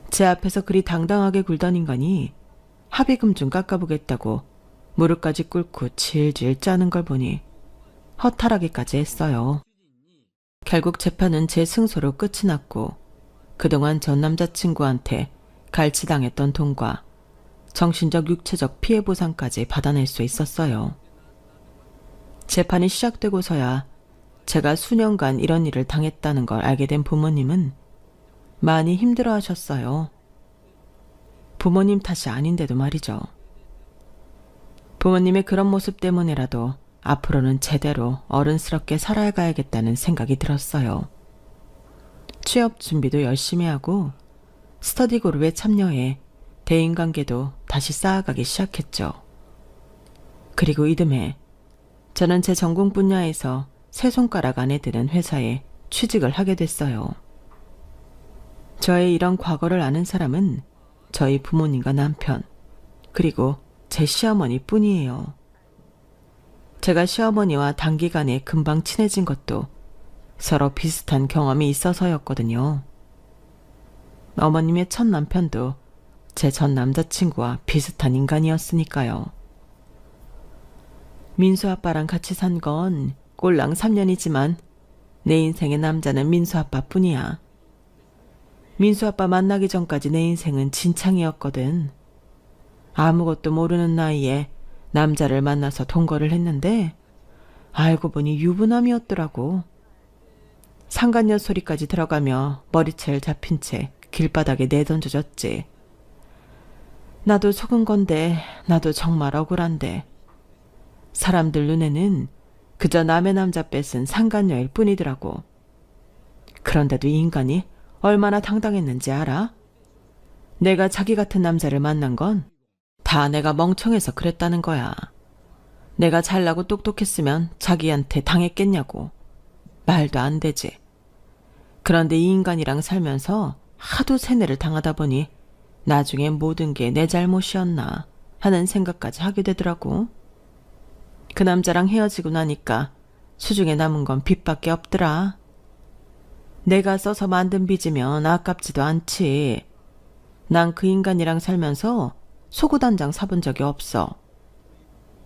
Speaker 1: 제 앞에서 그리 당당하게 굴던 인간이 합의금 좀 깎아보겠다고 무릎까지 꿇고 질질 짜는 걸 보니 허탈하기까지 했어요. 결국 재판은 제 승소로 끝이 났고 그동안 전 남자친구한테 갈취당했던 돈과 정신적 육체적 피해 보상까지 받아낼 수 있었어요. 재판이 시작되고서야 제가 수년간 이런 일을 당했다는 걸 알게 된 부모님은 많이 힘들어하셨어요. 부모님 탓이 아닌데도 말이죠. 부모님의 그런 모습 때문에라도 앞으로는 제대로 어른스럽게 살아가야겠다는 생각이 들었어요. 취업 준비도 열심히 하고 스터디 그룹에 참여해 대인관계도 다시 쌓아가기 시작했죠. 그리고 이듬해 저는 제 전공 분야에서 세 손가락 안에 드는 회사에 취직을 하게 됐어요. 저의 이런 과거를 아는 사람은 저희 부모님과 남편, 그리고 제 시어머니 뿐이에요. 제가 시어머니와 단기간에 금방 친해진 것도 서로 비슷한 경험이 있어서였거든요. 어머님의 첫 남편도 제 전 남자친구와 비슷한 인간이었으니까요. 민수 아빠랑 같이 산 건 꼴랑 3년이지만 내 인생의 남자는 민수 아빠뿐이야. 민수 아빠 만나기 전까지 내 인생은 진창이었거든. 아무것도 모르는 나이에 남자를 만나서 동거를 했는데 알고 보니 유부남이었더라고. 상간녀 소리까지 들어가며 머리채를 잡힌 채 길바닥에 내던져졌지. 나도 속은 건데 나도 정말 억울한데 사람들 눈에는 그저 남의 남자 뺏은 상간녀일 뿐이더라고. 그런데도 이 인간이 얼마나 당당했는지 알아? 내가 자기 같은 남자를 만난 건 다 내가 멍청해서 그랬다는 거야. 내가 잘나고 똑똑했으면 자기한테 당했겠냐고. 말도 안 되지. 그런데 이 인간이랑 살면서 하도 세뇌를 당하다 보니 나중에 모든 게 내 잘못이었나 하는 생각까지 하게 되더라고. 그 남자랑 헤어지고 나니까 수중에 남은 건 빚밖에 없더라. 내가 써서 만든 빚이면 아깝지도 않지. 난 그 인간이랑 살면서 속옷 한 장 사본 적이 없어.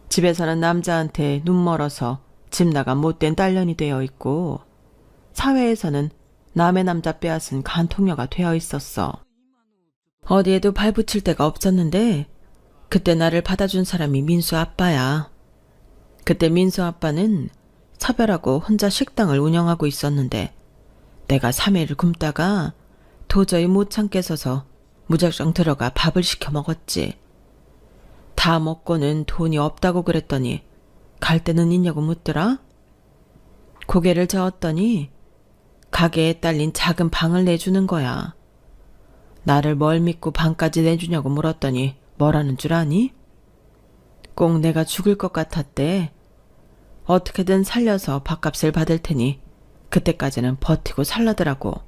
Speaker 1: 집에서는 남자한테 눈 멀어서 집 나간 못된 딸년이 되어 있고 사회에서는 남의 남자 빼앗은 간통녀가 되어 있었어. 어디에도 발붙일 데가 없었는데 그때 나를 받아준 사람이 민수 아빠야. 그때 민수 아빠는 차별하고 혼자 식당을 운영하고 있었는데 내가 3일을 굶다가 도저히 못 참겠어서 무작정 들어가 밥을 시켜 먹었지. 다 먹고는 돈이 없다고 그랬더니 갈 데는 있냐고 묻더라. 고개를 저었더니 가게에 딸린 작은 방을 내주는 거야. 나를 뭘 믿고 방까지 내주냐고 물었더니 뭐라는 줄 아니? 꼭 내가 죽을 것 같았대. 어떻게든 살려서 밥값을 받을 테니 그때까지는 버티고 살라더라고.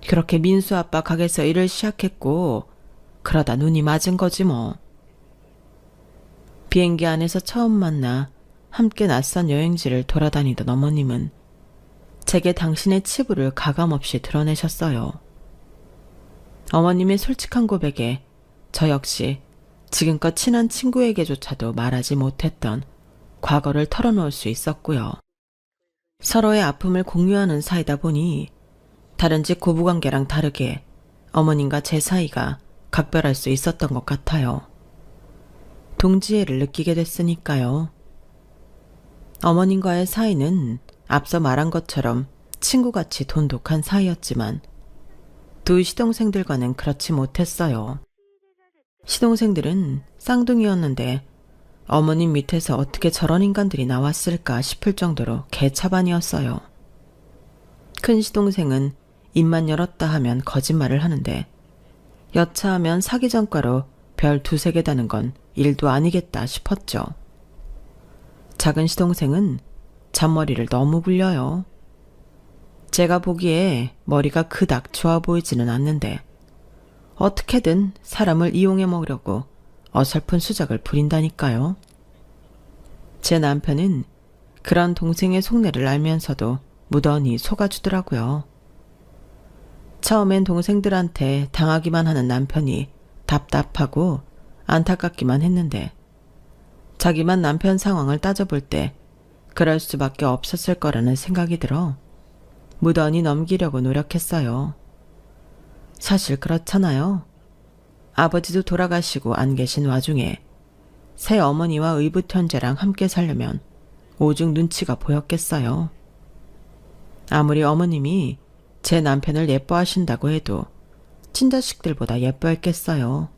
Speaker 1: 그렇게 민수 아빠 가게에서 일을 시작했고 그러다 눈이 맞은 거지 뭐. 비행기 안에서 처음 만나 함께 낯선 여행지를 돌아다니던 어머님은 제게 당신의 치부를 가감없이 드러내셨어요. 어머님의 솔직한 고백에 저 역시 지금껏 친한 친구에게조차도 말하지 못했던 과거를 털어놓을 수 있었고요. 서로의 아픔을 공유하는 사이다 보니 다른 집 고부관계랑 다르게 어머님과 제 사이가 각별할 수 있었던 것 같아요. 동지애를 느끼게 됐으니까요. 어머님과의 사이는 앞서 말한 것처럼 친구같이 돈독한 사이였지만 두 시동생들과는 그렇지 못했어요. 시동생들은 쌍둥이였는데 어머님 밑에서 어떻게 저런 인간들이 나왔을까 싶을 정도로 개차반이었어요. 큰 시동생은 입만 열었다 하면 거짓말을 하는데 여차하면 사기 전과로 별 두세 개 다는 건 일도 아니겠다 싶었죠. 작은 시동생은 잔머리를 너무 굴려요. 제가 보기에 머리가 그닥 좋아 보이지는 않는데 어떻게든 사람을 이용해 먹으려고 어설픈 수작을 부린다니까요. 제 남편은 그런 동생의 속내를 알면서도 무던히 속아주더라고요. 처음엔 동생들한테 당하기만 하는 남편이 답답하고 안타깝기만 했는데 자기만 남편 상황을 따져볼 때 그럴 수밖에 없었을 거라는 생각이 들어 무던히 넘기려고 노력했어요. 사실 그렇잖아요. 아버지도 돌아가시고 안 계신 와중에 새 어머니와 의붓현재랑 함께 살려면 오죽 눈치가 보였겠어요. 아무리 어머님이 제 남편을 예뻐하신다고 해도 친자식들보다 예뻐했겠어요.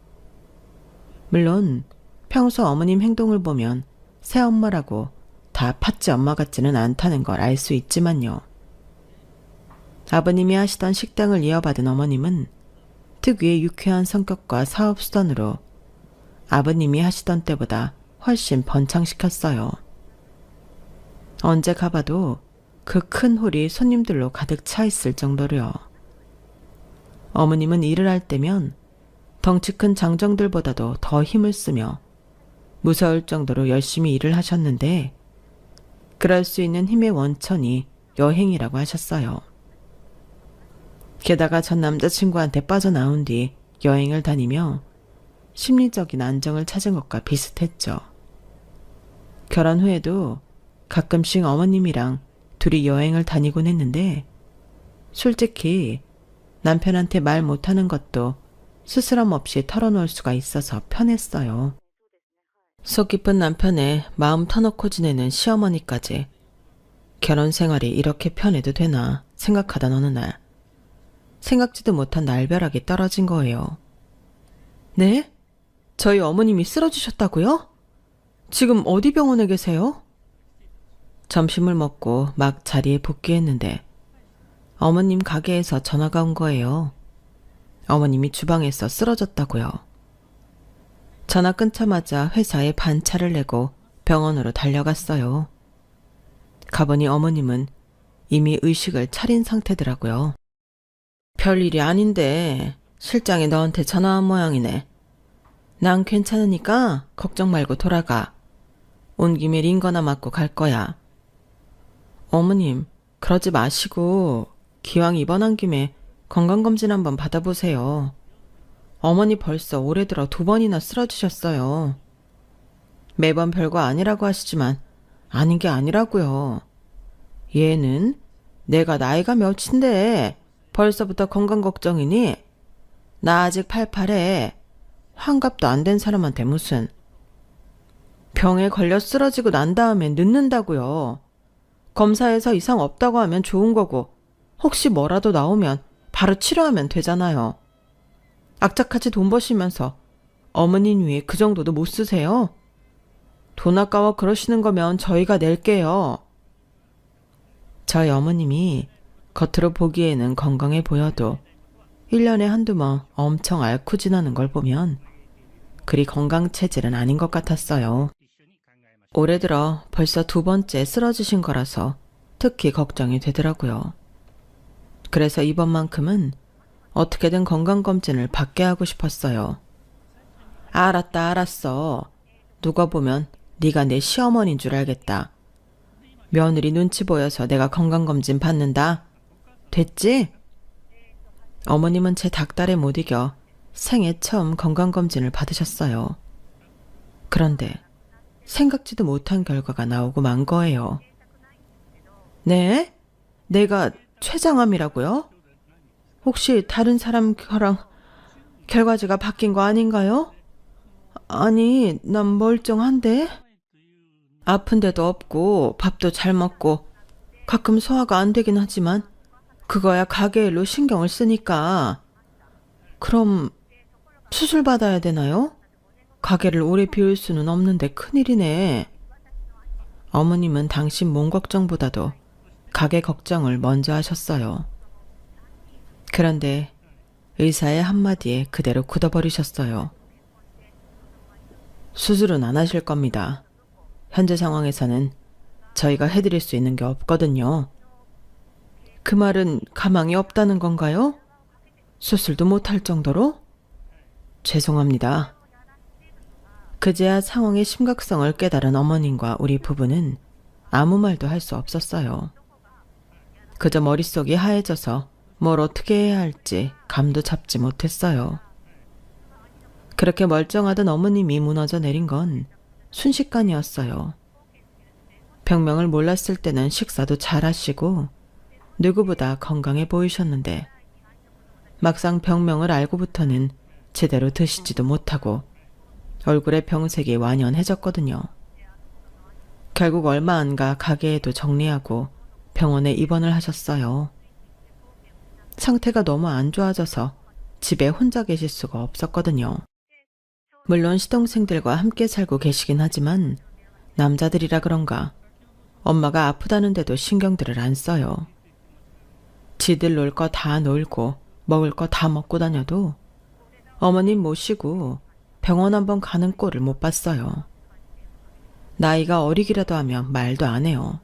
Speaker 1: 물론 평소 어머님 행동을 보면 새엄마라고 다 팥쥐 엄마 같지는 않다는 걸 알 수 있지만요. 아버님이 하시던 식당을 이어받은 어머님은 특유의 유쾌한 성격과 사업수단으로 아버님이 하시던 때보다 훨씬 번창시켰어요. 언제 가봐도 그 큰 홀이 손님들로 가득 차 있을 정도로요. 어머님은 일을 할 때면 덩치 큰 장정들보다도 더 힘을 쓰며 무서울 정도로 열심히 일을 하셨는데 그럴 수 있는 힘의 원천이 여행이라고 하셨어요. 게다가 전 남자친구한테 빠져나온 뒤 여행을 다니며 심리적인 안정을 찾은 것과 비슷했죠. 결혼 후에도 가끔씩 어머님이랑 둘이 여행을 다니곤 했는데 솔직히 남편한테 말 못하는 것도 스스럼 없이 털어놓을 수가 있어서 편했어요. 속 깊은 남편의 마음 터놓고 지내는 시어머니까지 결혼 생활이 이렇게 편해도 되나 생각하던 어느 날 생각지도 못한 날벼락이 떨어진 거예요. 네? 저희 어머님이 쓰러지셨다고요? 지금 어디 병원에 계세요? 점심을 먹고 막 자리에 복귀했는데 어머님 가게에서 전화가 온 거예요. 어머님이 주방에서 쓰러졌다고요. 전화 끊자마자 회사에 반차를 내고 병원으로 달려갔어요. 가보니 어머님은 이미 의식을 차린 상태더라고요. 별일이 아닌데 실장이 너한테 전화한 모양이네. 난 괜찮으니까 걱정 말고 돌아가. 온 김에 링거나 맞고 갈 거야. 어머님, 그러지 마시고 기왕 입원한 김에 건강검진 한번 받아보세요. 어머니 벌써 올해 들어 2번이나 쓰러지셨어요. 매번 별거 아니라고 하시지만 아닌 게 아니라고요. 얘는 내가 나이가 몇인데 벌써부터 건강 걱정이니? 나 아직 88에 환갑도 안 된 사람한테 무슨. 병에 걸려 쓰러지고 난 다음에 늦는다고요. 검사에서 이상 없다고 하면 좋은 거고 혹시 뭐라도 나오면 바로 치료하면 되잖아요. 악착같이 돈 버시면서 어머님 위에 그 정도도 못 쓰세요? 돈 아까워 그러시는 거면 저희가 낼게요. 저희 어머님이 겉으로 보기에는 건강해 보여도 1년에 한두 번 엄청 앓고 지나는 걸 보면 그리 건강 체질은 아닌 것 같았어요. 올해 들어 벌써 2번째 쓰러지신 거라서 특히 걱정이 되더라고요. 그래서 이번만큼은 어떻게든 건강검진을 받게 하고 싶었어요. 알았다, 알았어. 누가 보면 네가 내 시어머니인 줄 알겠다. 며느리 눈치 보여서 내가 건강검진 받는다. 됐지? 어머님은 제 닥달에 못 이겨 생애 처음 건강검진을 받으셨어요. 그런데 생각지도 못한 결과가 나오고 만 거예요. 네? 내가 췌장암이라고요? 혹시 다른 사람 거랑 결과지가 바뀐 거 아닌가요? 아니, 난 멀쩡한데? 아픈 데도 없고 밥도 잘 먹고 가끔 소화가 안 되긴 하지만 그거야 가게일로 신경을 쓰니까. 그럼 수술 받아야 되나요? 가게를 오래 비울 수는 없는데 큰일이네. 어머님은 당신 몸 걱정보다도 가게 걱정을 먼저 하셨어요. 그런데 의사의 한마디에 그대로 굳어버리셨어요. 수술은 안 하실 겁니다. 현재 상황에서는 저희가 해드릴 수 있는 게 없거든요. 그 말은 가망이 없다는 건가요? 수술도 못할 정도로? 죄송합니다. 그제야 상황의 심각성을 깨달은 어머님과 우리 부부는 아무 말도 할 수 없었어요. 그저 머릿속이 하얘져서 뭘 어떻게 해야 할지 감도 잡지 못했어요. 그렇게 멀쩡하던 어머님이 무너져 내린 건 순식간이었어요. 병명을 몰랐을 때는 식사도 잘 하시고 누구보다 건강해 보이셨는데 막상 병명을 알고부터는 제대로 드시지도 못하고 얼굴에 병색이 완연해졌거든요. 결국 얼마 안 가 가게에도 정리하고 병원에 입원을 하셨어요. 상태가 너무 안 좋아져서 집에 혼자 계실 수가 없었거든요. 물론 시동생들과 함께 살고 계시긴 하지만 남자들이라 그런가 엄마가 아프다는데도 신경들을 안 써요. 지들 놀 거 다 놀고 먹을 거 다 먹고 다녀도 어머님 모시고 병원 한번 가는 꼴을 못 봤어요. 나이가 어리기라도 하면 말도 안 해요.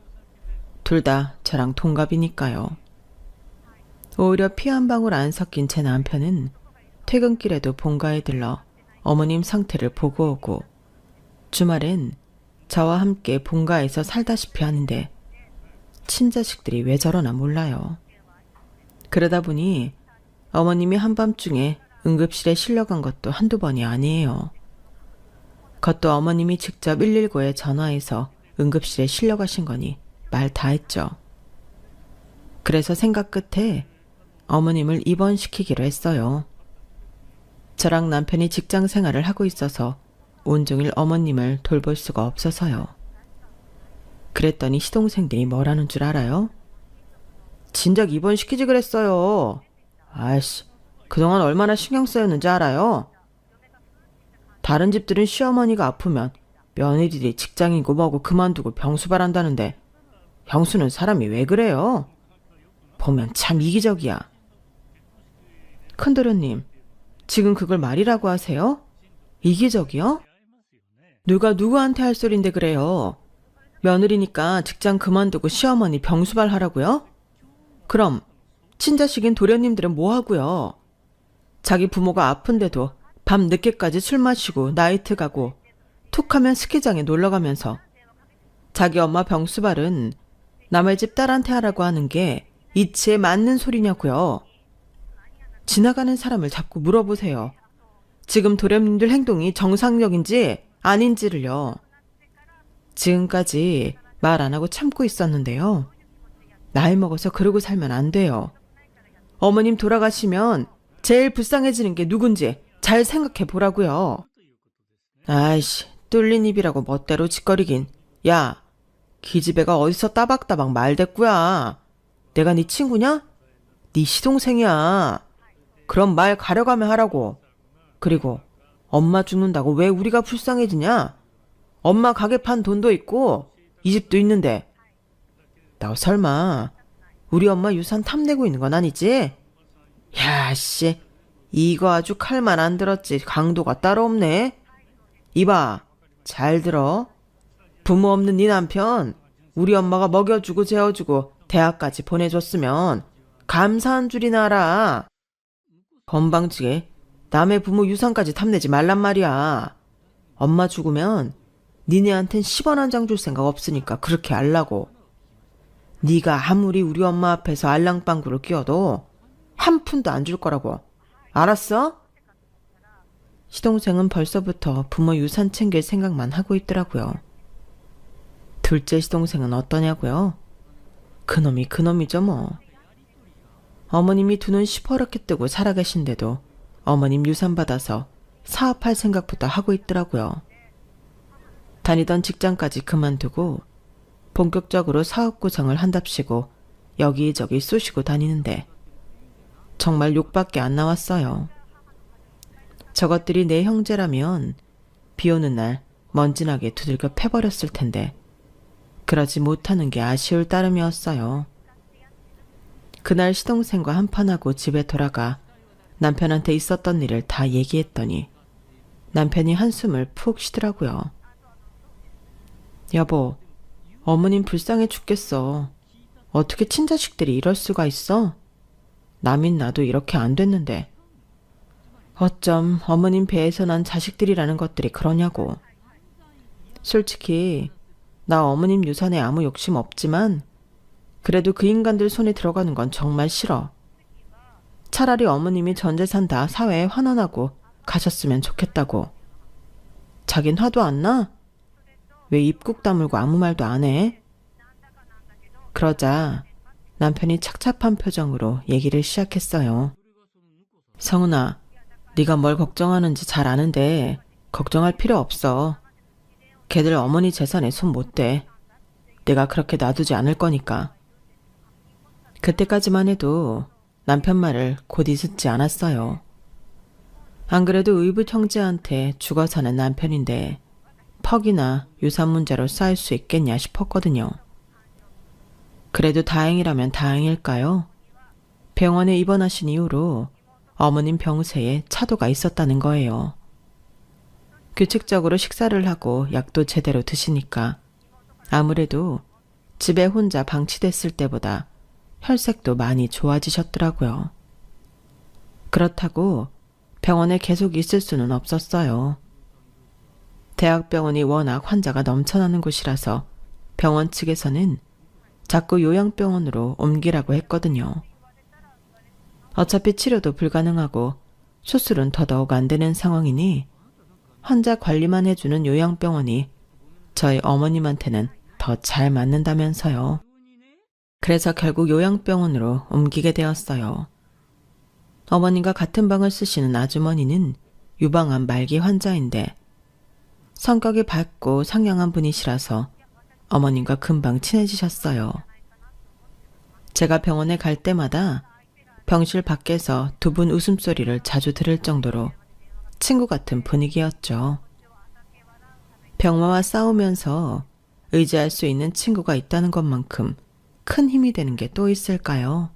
Speaker 1: 둘 다 저랑 동갑이니까요. 오히려 피 한 방울 안 섞인 제 남편은 퇴근길에도 본가에 들러 어머님 상태를 보고 오고 주말엔 저와 함께 본가에서 살다시피 하는데 친자식들이 왜 저러나 몰라요. 그러다 보니 어머님이 한밤중에 응급실에 실려간 것도 한두 번이 아니에요. 그것도 어머님이 직접 119에 전화해서 응급실에 실려가신 거니 말 다 했죠. 그래서 생각 끝에 어머님을 입원시키기로 했어요. 저랑 남편이 직장 생활을 하고 있어서 온종일 어머님을 돌볼 수가 없어서요. 그랬더니 시동생들이 뭐라는 줄 알아요? 진작 입원시키지 그랬어요. 아이씨, 그동안 얼마나 신경 쓰였는지 알아요? 다른 집들은 시어머니가 아프면 며느리들이 직장이고 뭐고 그만두고 병수발한다는데 형수는 사람이 왜 그래요? 보면 참 이기적이야. 큰도련님, 지금 그걸 말이라고 하세요? 이기적이요? 누가 누구한테 할 소린데 그래요? 며느리니까 직장 그만두고 시어머니 병수발하라고요? 그럼 친자식인 도련님들은 뭐 하고요? 자기 부모가 아픈데도 밤 늦게까지 술 마시고 나이트 가고 툭하면 스키장에 놀러가면서 자기 엄마 병수발은 남의 집 딸한테 하라고 하는 게 이치에 맞는 소리냐고요. 지나가는 사람을 자꾸 물어보세요. 지금 도련님들 행동이 정상적인지 아닌지를요. 지금까지 말 안 하고 참고 있었는데요. 나이 먹어서 그러고 살면 안 돼요. 어머님 돌아가시면 제일 불쌍해지는 게 누군지 잘 생각해 보라고요. 아이씨, 뚫린 입이라고 멋대로 짓거리긴. 야, 기집애가 어디서 따박따박 말대꾸야. 내가 네 친구냐? 네 시동생이야. 그럼 말 가려가며 하라고. 그리고 엄마 죽는다고 왜 우리가 불쌍해지냐? 엄마 가게 판 돈도 있고 이 집도 있는데. 너 설마 우리 엄마 유산 탐내고 있는 건 아니지? 야, 씨. 이거 아주 칼만 안 들었지 강도가 따로 없네. 이봐, 잘 들어. 부모 없는 네 남편 우리 엄마가 먹여주고 재워주고 대학까지 보내줬으면 감사한 줄이나 알아. 건방지게 남의 부모 유산까지 탐내지 말란 말이야. 엄마 죽으면 니네한텐 10원 한 장 줄 생각 없으니까 그렇게 알라고. 네가 아무리 우리 엄마 앞에서 알랑방구를 끼워도 한 푼도 안 줄 거라고. 알았어? 시동생은 벌써부터 부모 유산 챙길 생각만 하고 있더라고요. 둘째 시동생은 어떠냐고요? 그놈이 그놈이죠 뭐. 어머님이 두 눈 시퍼렇게 뜨고 살아계신데도 어머님 유산 받아서 사업할 생각부터 하고 있더라고요. 다니던 직장까지 그만두고 본격적으로 사업 구상을 한답시고 여기저기 쑤시고 다니는데 정말 욕밖에 안 나왔어요. 저것들이 내 형제라면 비 오는 날 먼지나게 두들겨 패버렸을 텐데 그러지 못하는 게 아쉬울 따름이었어요. 그날 시동생과 한판하고 집에 돌아가 남편한테 있었던 일을 다 얘기했더니 남편이 한숨을 푹 쉬더라고요. 여보, 어머님 불쌍해 죽겠어. 어떻게 친자식들이 이럴 수가 있어? 남인 나도 이렇게 안 됐는데. 어쩜 어머님 배에서 난 자식들이라는 것들이 그러냐고. 솔직히 나 어머님 유산에 아무 욕심 없지만 그래도 그 인간들 손에 들어가는 건 정말 싫어. 차라리 어머님이 전 재산 다 사회에 환원하고 가셨으면 좋겠다고. 자긴 화도 안 나? 왜 입국 다물고 아무 말도 안 해? 그러자 남편이 착잡한 표정으로 얘기를 시작했어요. 성은아, 네가 뭘 걱정하는지 잘 아는데 걱정할 필요 없어. 걔들 어머니 재산에 손 못 대. 내가 그렇게 놔두지 않을 거니까. 그때까지만 해도 남편 말을 곧이 듣지 않았어요. 안 그래도 의붓 형제한테 죽어 사는 남편인데 퍽이나 유산 문제로 쌓일 수 있겠냐 싶었거든요. 그래도 다행이라면 다행일까요? 병원에 입원하신 이후로 어머님 병세에 차도가 있었다는 거예요. 규칙적으로 식사를 하고 약도 제대로 드시니까 아무래도 집에 혼자 방치됐을 때보다 혈색도 많이 좋아지셨더라고요. 그렇다고 병원에 계속 있을 수는 없었어요. 대학병원이 워낙 환자가 넘쳐나는 곳이라서 병원 측에서는 자꾸 요양병원으로 옮기라고 했거든요. 어차피 치료도 불가능하고 수술은 더더욱 안 되는 상황이니 환자 관리만 해주는 요양병원이 저희 어머님한테는 더 잘 맞는다면서요. 그래서 결국 요양병원으로 옮기게 되었어요. 어머님과 같은 방을 쓰시는 아주머니는 유방암 말기 환자인데 성격이 밝고 상냥한 분이시라서 어머님과 금방 친해지셨어요. 제가 병원에 갈 때마다 병실 밖에서 두 분 웃음소리를 자주 들을 정도로 친구 같은 분위기였죠. 병마와 싸우면서 의지할 수 있는 친구가 있다는 것만큼 큰 힘이 되는 게 또 있을까요?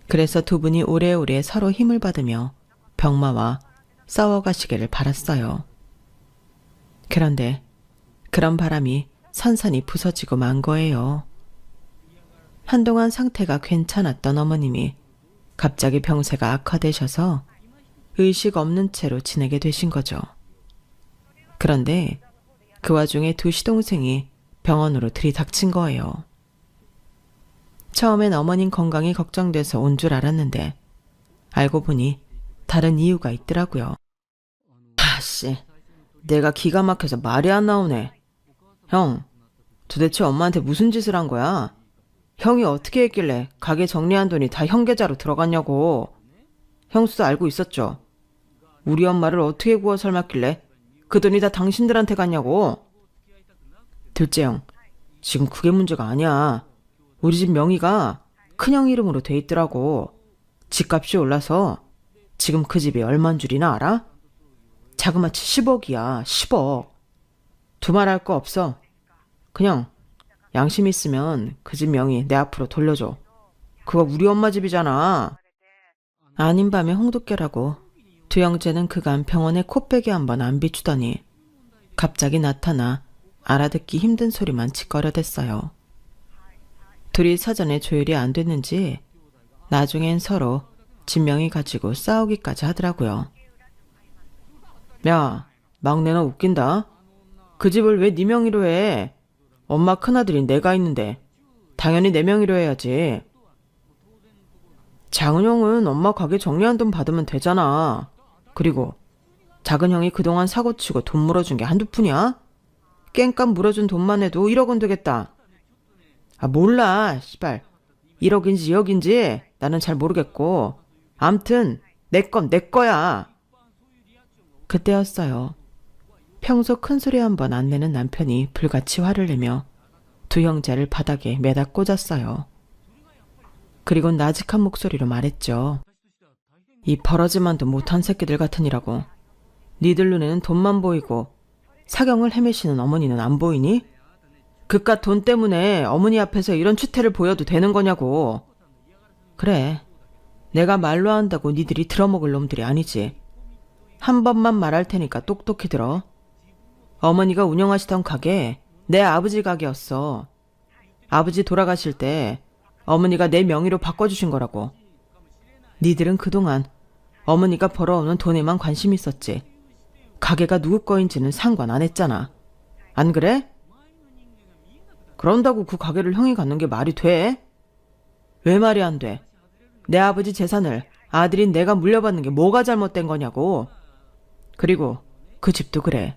Speaker 1: 그래서 두 분이 오래오래 서로 힘을 받으며 병마와 싸워가시기를 바랐어요. 그런데 그런 바람이 산산이 부서지고 만 거예요. 한동안 상태가 괜찮았던 어머님이 갑자기 병세가 악화되셔서 의식 없는 채로 지내게 되신 거죠. 그런데 그 와중에 두 시동생이 병원으로 들이닥친 거예요. 처음엔 어머님 건강이 걱정돼서 온 줄 알았는데 알고 보니 다른 이유가 있더라고요. 아씨, 내가 기가 막혀서 말이 안 나오네. 형, 도대체 엄마한테 무슨 짓을 한 거야? 형이 어떻게 했길래 가게 정리한 돈이 다 형 계좌로 들어갔냐고. 형수도 알고 있었죠? 우리 엄마를 어떻게 구워 삶았길래 그 돈이 다 당신들한테 갔냐고. 둘째 형, 지금 그게 문제가 아니야. 우리 집 명의가 큰형 이름으로 돼 있더라고. 집값이 올라서 지금 그 집이 얼만 줄이나 알아? 자그마치 10억이야. 10억. 두말할 거 없어. 그냥 양심 있으면 그 집 명의 내 앞으로 돌려줘. 그거 우리 엄마 집이잖아. 아닌 밤에 홍두깨라고 두 형제는 그간 병원에 코빼기 한번 안 비추더니 갑자기 나타나 알아듣기 힘든 소리만 짓거려댔어요. 둘이 사전에 조율이 안 됐는지 나중엔 서로 진명이 가지고 싸우기까지 하더라고요. 야, 막내는 웃긴다. 그 집을 왜 네 명의로 해? 엄마 큰아들인 내가 있는데 당연히 내 명의로 해야지. 작은 형은 엄마 가게 정리한 돈 받으면 되잖아. 그리고 작은 형이 그동안 사고치고 돈 물어준 게 한두 푼이야? 깽값 물어준 돈만 해도 1억은 되겠다. 아 몰라 씨발 1억인지 2억인지 나는 잘 모르겠고 암튼 내 건 내 거야. 그때였어요. 평소 큰소리 한 번 안 내는 남편이 불같이 화를 내며 두 형제를 바닥에 매다 꽂았어요. 그리고 나직한 목소리로 말했죠. 이 버러지만도 못한 새끼들 같으니라고. 니들 눈에는 돈만 보이고 사경을 헤매시는 어머니는 안 보이니? 그깟 돈 때문에 어머니 앞에서 이런 추태를 보여도 되는 거냐고. 그래, 내가 말로 한다고 니들이 들어먹을 놈들이 아니지. 한 번만 말할 테니까 똑똑히 들어. 어머니가 운영하시던 가게 내 아버지 가게였어. 아버지 돌아가실 때 어머니가 내 명의로 바꿔주신 거라고. 니들은 그동안 어머니가 벌어오는 돈에만 관심 있었지. 가게가 누구 거인지는 상관 안 했잖아. 안 그래? 그런다고 그 가게를 형이 갖는 게 말이 돼? 왜 말이 안 돼? 내 아버지 재산을 아들인 내가 물려받는 게 뭐가 잘못된 거냐고. 그리고 그 집도 그래.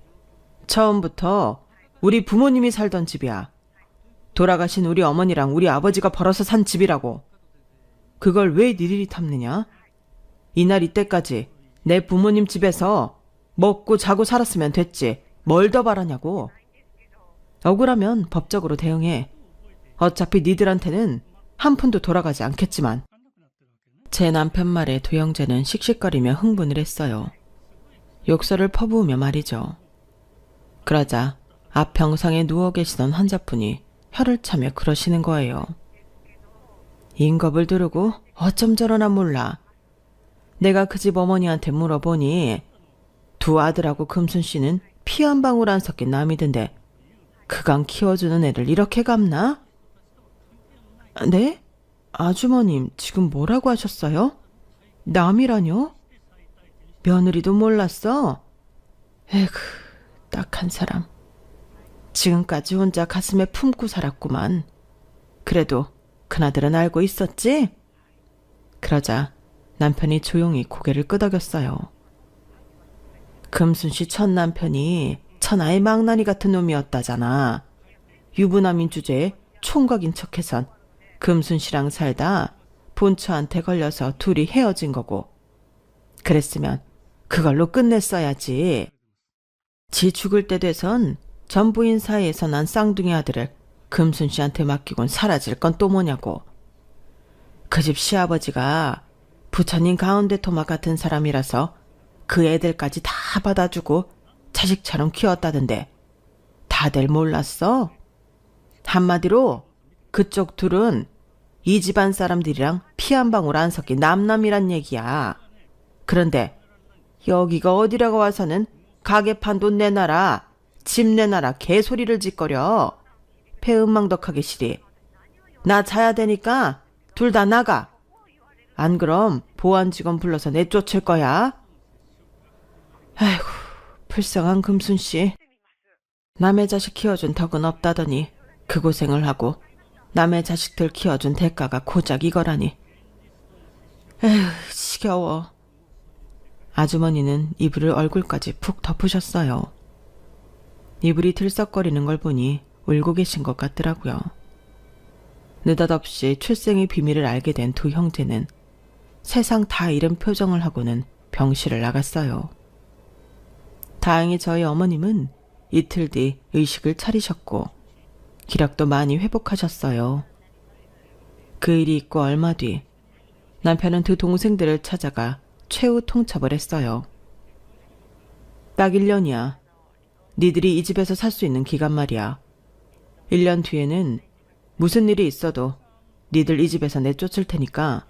Speaker 1: 처음부터 우리 부모님이 살던 집이야. 돌아가신 우리 어머니랑 우리 아버지가 벌어서 산 집이라고. 그걸 왜 니들이 탐내냐? 이날 이때까지 내 부모님 집에서 먹고 자고 살았으면 됐지. 뭘 더 바라냐고. 억울하면 법적으로 대응해. 어차피 니들한테는 한 푼도 돌아가지 않겠지만. 제 남편 말에 두 형제는 씩씩거리며 흥분을 했어요. 욕설을 퍼부으며 말이죠. 그러자 앞 병상에 누워 계시던 환자분이 혀를 차며 그러시는 거예요. 인겁을 두르고 어쩜 저러나 몰라. 내가 그 집 어머니한테 물어보니 두 아들하고 금순 씨는 피 한 방울 안 섞인 남이던데 그간 키워주는 애를 이렇게 갚나? 네? 아주머님 지금 뭐라고 하셨어요? 남이라뇨? 며느리도 몰랐어? 에휴, 딱한 사람. 지금까지 혼자 가슴에 품고 살았구만. 그래도 그나들은 알고 있었지? 그러자 남편이 조용히 고개를 끄덕였어요. 금순씨 첫 남편이 천하의 망나니 같은 놈이었다잖아. 유부남인 주제에 총각인 척해선 금순씨랑 살다 본처한테 걸려서 둘이 헤어진 거고. 그랬으면 그걸로 끝냈어야지. 지 죽을 때 돼선 전부인 사이에서 난 쌍둥이 아들을 금순씨한테 맡기곤 사라질 건 또 뭐냐고. 그 집 시아버지가 부처님 가운데 토막 같은 사람이라서 그 애들까지 다 받아주고 자식처럼 키웠다던데 다들 몰랐어? 한마디로 그쪽 둘은 이 집안 사람들이랑 피 한 방울 안 섞인 남남이란 얘기야. 그런데 여기가 어디라고 와서는 가게판 돈 내놔라, 집 내놔라 개소리를 짓거려. 배은망덕하게 시리. 나 자야 되니까 둘 다 나가. 안 그럼 보안 직원 불러서 내쫓을 거야. 아이고, 불쌍한 금순씨. 남의 자식 키워준 덕은 없다더니 그 고생을 하고 남의 자식들 키워준 대가가 고작 이거라니. 에휴, 지겨워. 아주머니는 이불을 얼굴까지 푹 덮으셨어요. 이불이 들썩거리는 걸 보니 울고 계신 것 같더라고요. 느닷없이 출생의 비밀을 알게 된 두 형제는 세상 다 잃은 표정을 하고는 병실을 나갔어요. 다행히 저희 어머님은 이틀 뒤 의식을 차리셨고 기력도 많이 회복하셨어요. 그 일이 있고 얼마 뒤 남편은 두 동생들을 찾아가 최후 통첩을 했어요. 딱 1년이야. 니들이 이 집에서 살 수 있는 기간 말이야. 1년 뒤에는 무슨 일이 있어도 니들 이 집에서 내쫓을 테니까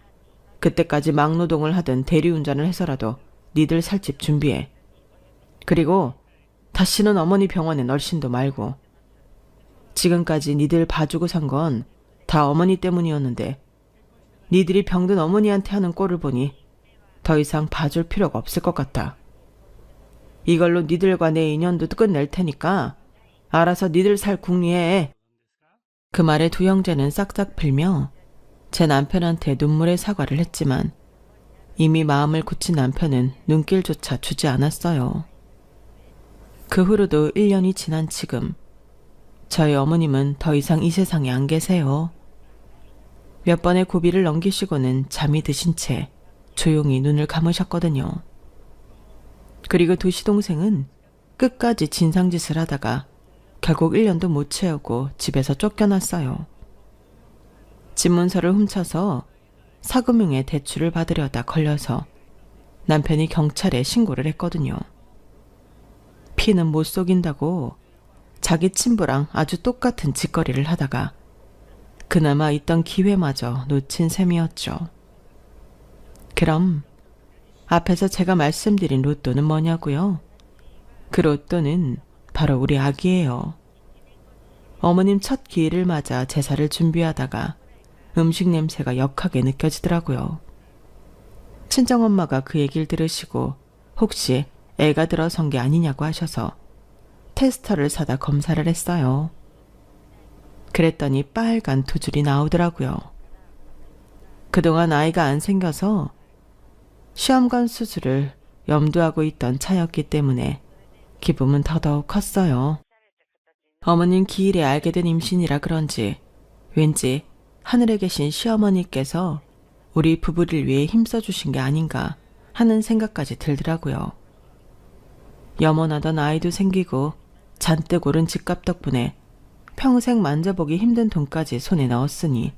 Speaker 1: 그때까지 막노동을 하든 대리운전을 해서라도 니들 살 집 준비해. 그리고 다시는 어머니 병원에 널씬도 말고. 지금까지 니들 봐주고 산 건 다 어머니 때문이었는데 니들이 병든 어머니한테 하는 꼴을 보니 더 이상 봐줄 필요가 없을 것 같아. 이걸로 니들과 내 인연도 끝낼 테니까 알아서 니들 살 궁리해. 그 말에 두 형제는 싹싹 빌며 제 남편한테 눈물의 사과를 했지만 이미 마음을 굳힌 남편은 눈길조차 주지 않았어요. 그 후로도 1년이 지난 지금 저희 어머님은 더 이상 이 세상에 안 계세요. 몇 번의 고비를 넘기시고는 잠이 드신 채 조용히 눈을 감으셨거든요. 그리고 두 시동생은 끝까지 진상짓을 하다가 결국 1년도 못 채우고 집에서 쫓겨났어요. 집문서를 훔쳐서 사금융의 대출을 받으려다 걸려서 남편이 경찰에 신고를 했거든요. 피는 못 속인다고 자기 친부랑 아주 똑같은 짓거리를 하다가 그나마 있던 기회마저 놓친 셈이었죠. 그럼 앞에서 제가 말씀드린 로또는 뭐냐고요? 그 로또는 바로 우리 아기예요. 어머님 첫 기일을 맞아 제사를 준비하다가 음식 냄새가 역하게 느껴지더라고요. 친정엄마가 그 얘기를 들으시고 혹시 애가 들어선 게 아니냐고 하셔서 테스터를 사다 검사를 했어요. 그랬더니 빨간 두 줄이 나오더라고요. 그동안 아이가 안 생겨서 시험관 수술을 염두하고 있던 차였기 때문에 기쁨은 더더욱 컸어요. 어머님 기일에 알게 된 임신이라 그런지 왠지 하늘에 계신 시어머니께서 우리 부부를 위해 힘써주신 게 아닌가 하는 생각까지 들더라고요. 염원하던 아이도 생기고 잔뜩 오른 집값 덕분에 평생 만져보기 힘든 돈까지 손에 넣었으니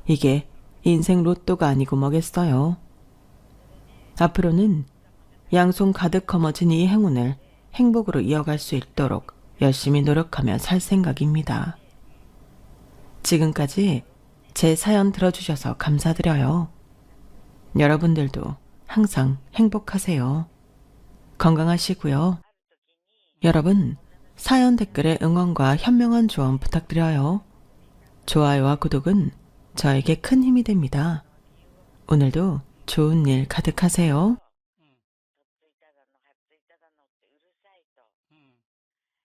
Speaker 1: 이게 인생 로또가 아니고 뭐겠어요. 앞으로는 양손 가득 거머쥔 이 행운을 행복으로 이어갈 수 있도록 열심히 노력하며 살 생각입니다. 지금까지 제 사연 들어주셔서 감사드려요. 여러분들도 항상 행복하세요. 건강하시고요. 여러분, 사연 댓글에 응원과 현명한 조언 부탁드려요. 좋아요와 구독은 저에게 큰 힘이 됩니다. 오늘도 좋은 일 가득하세요.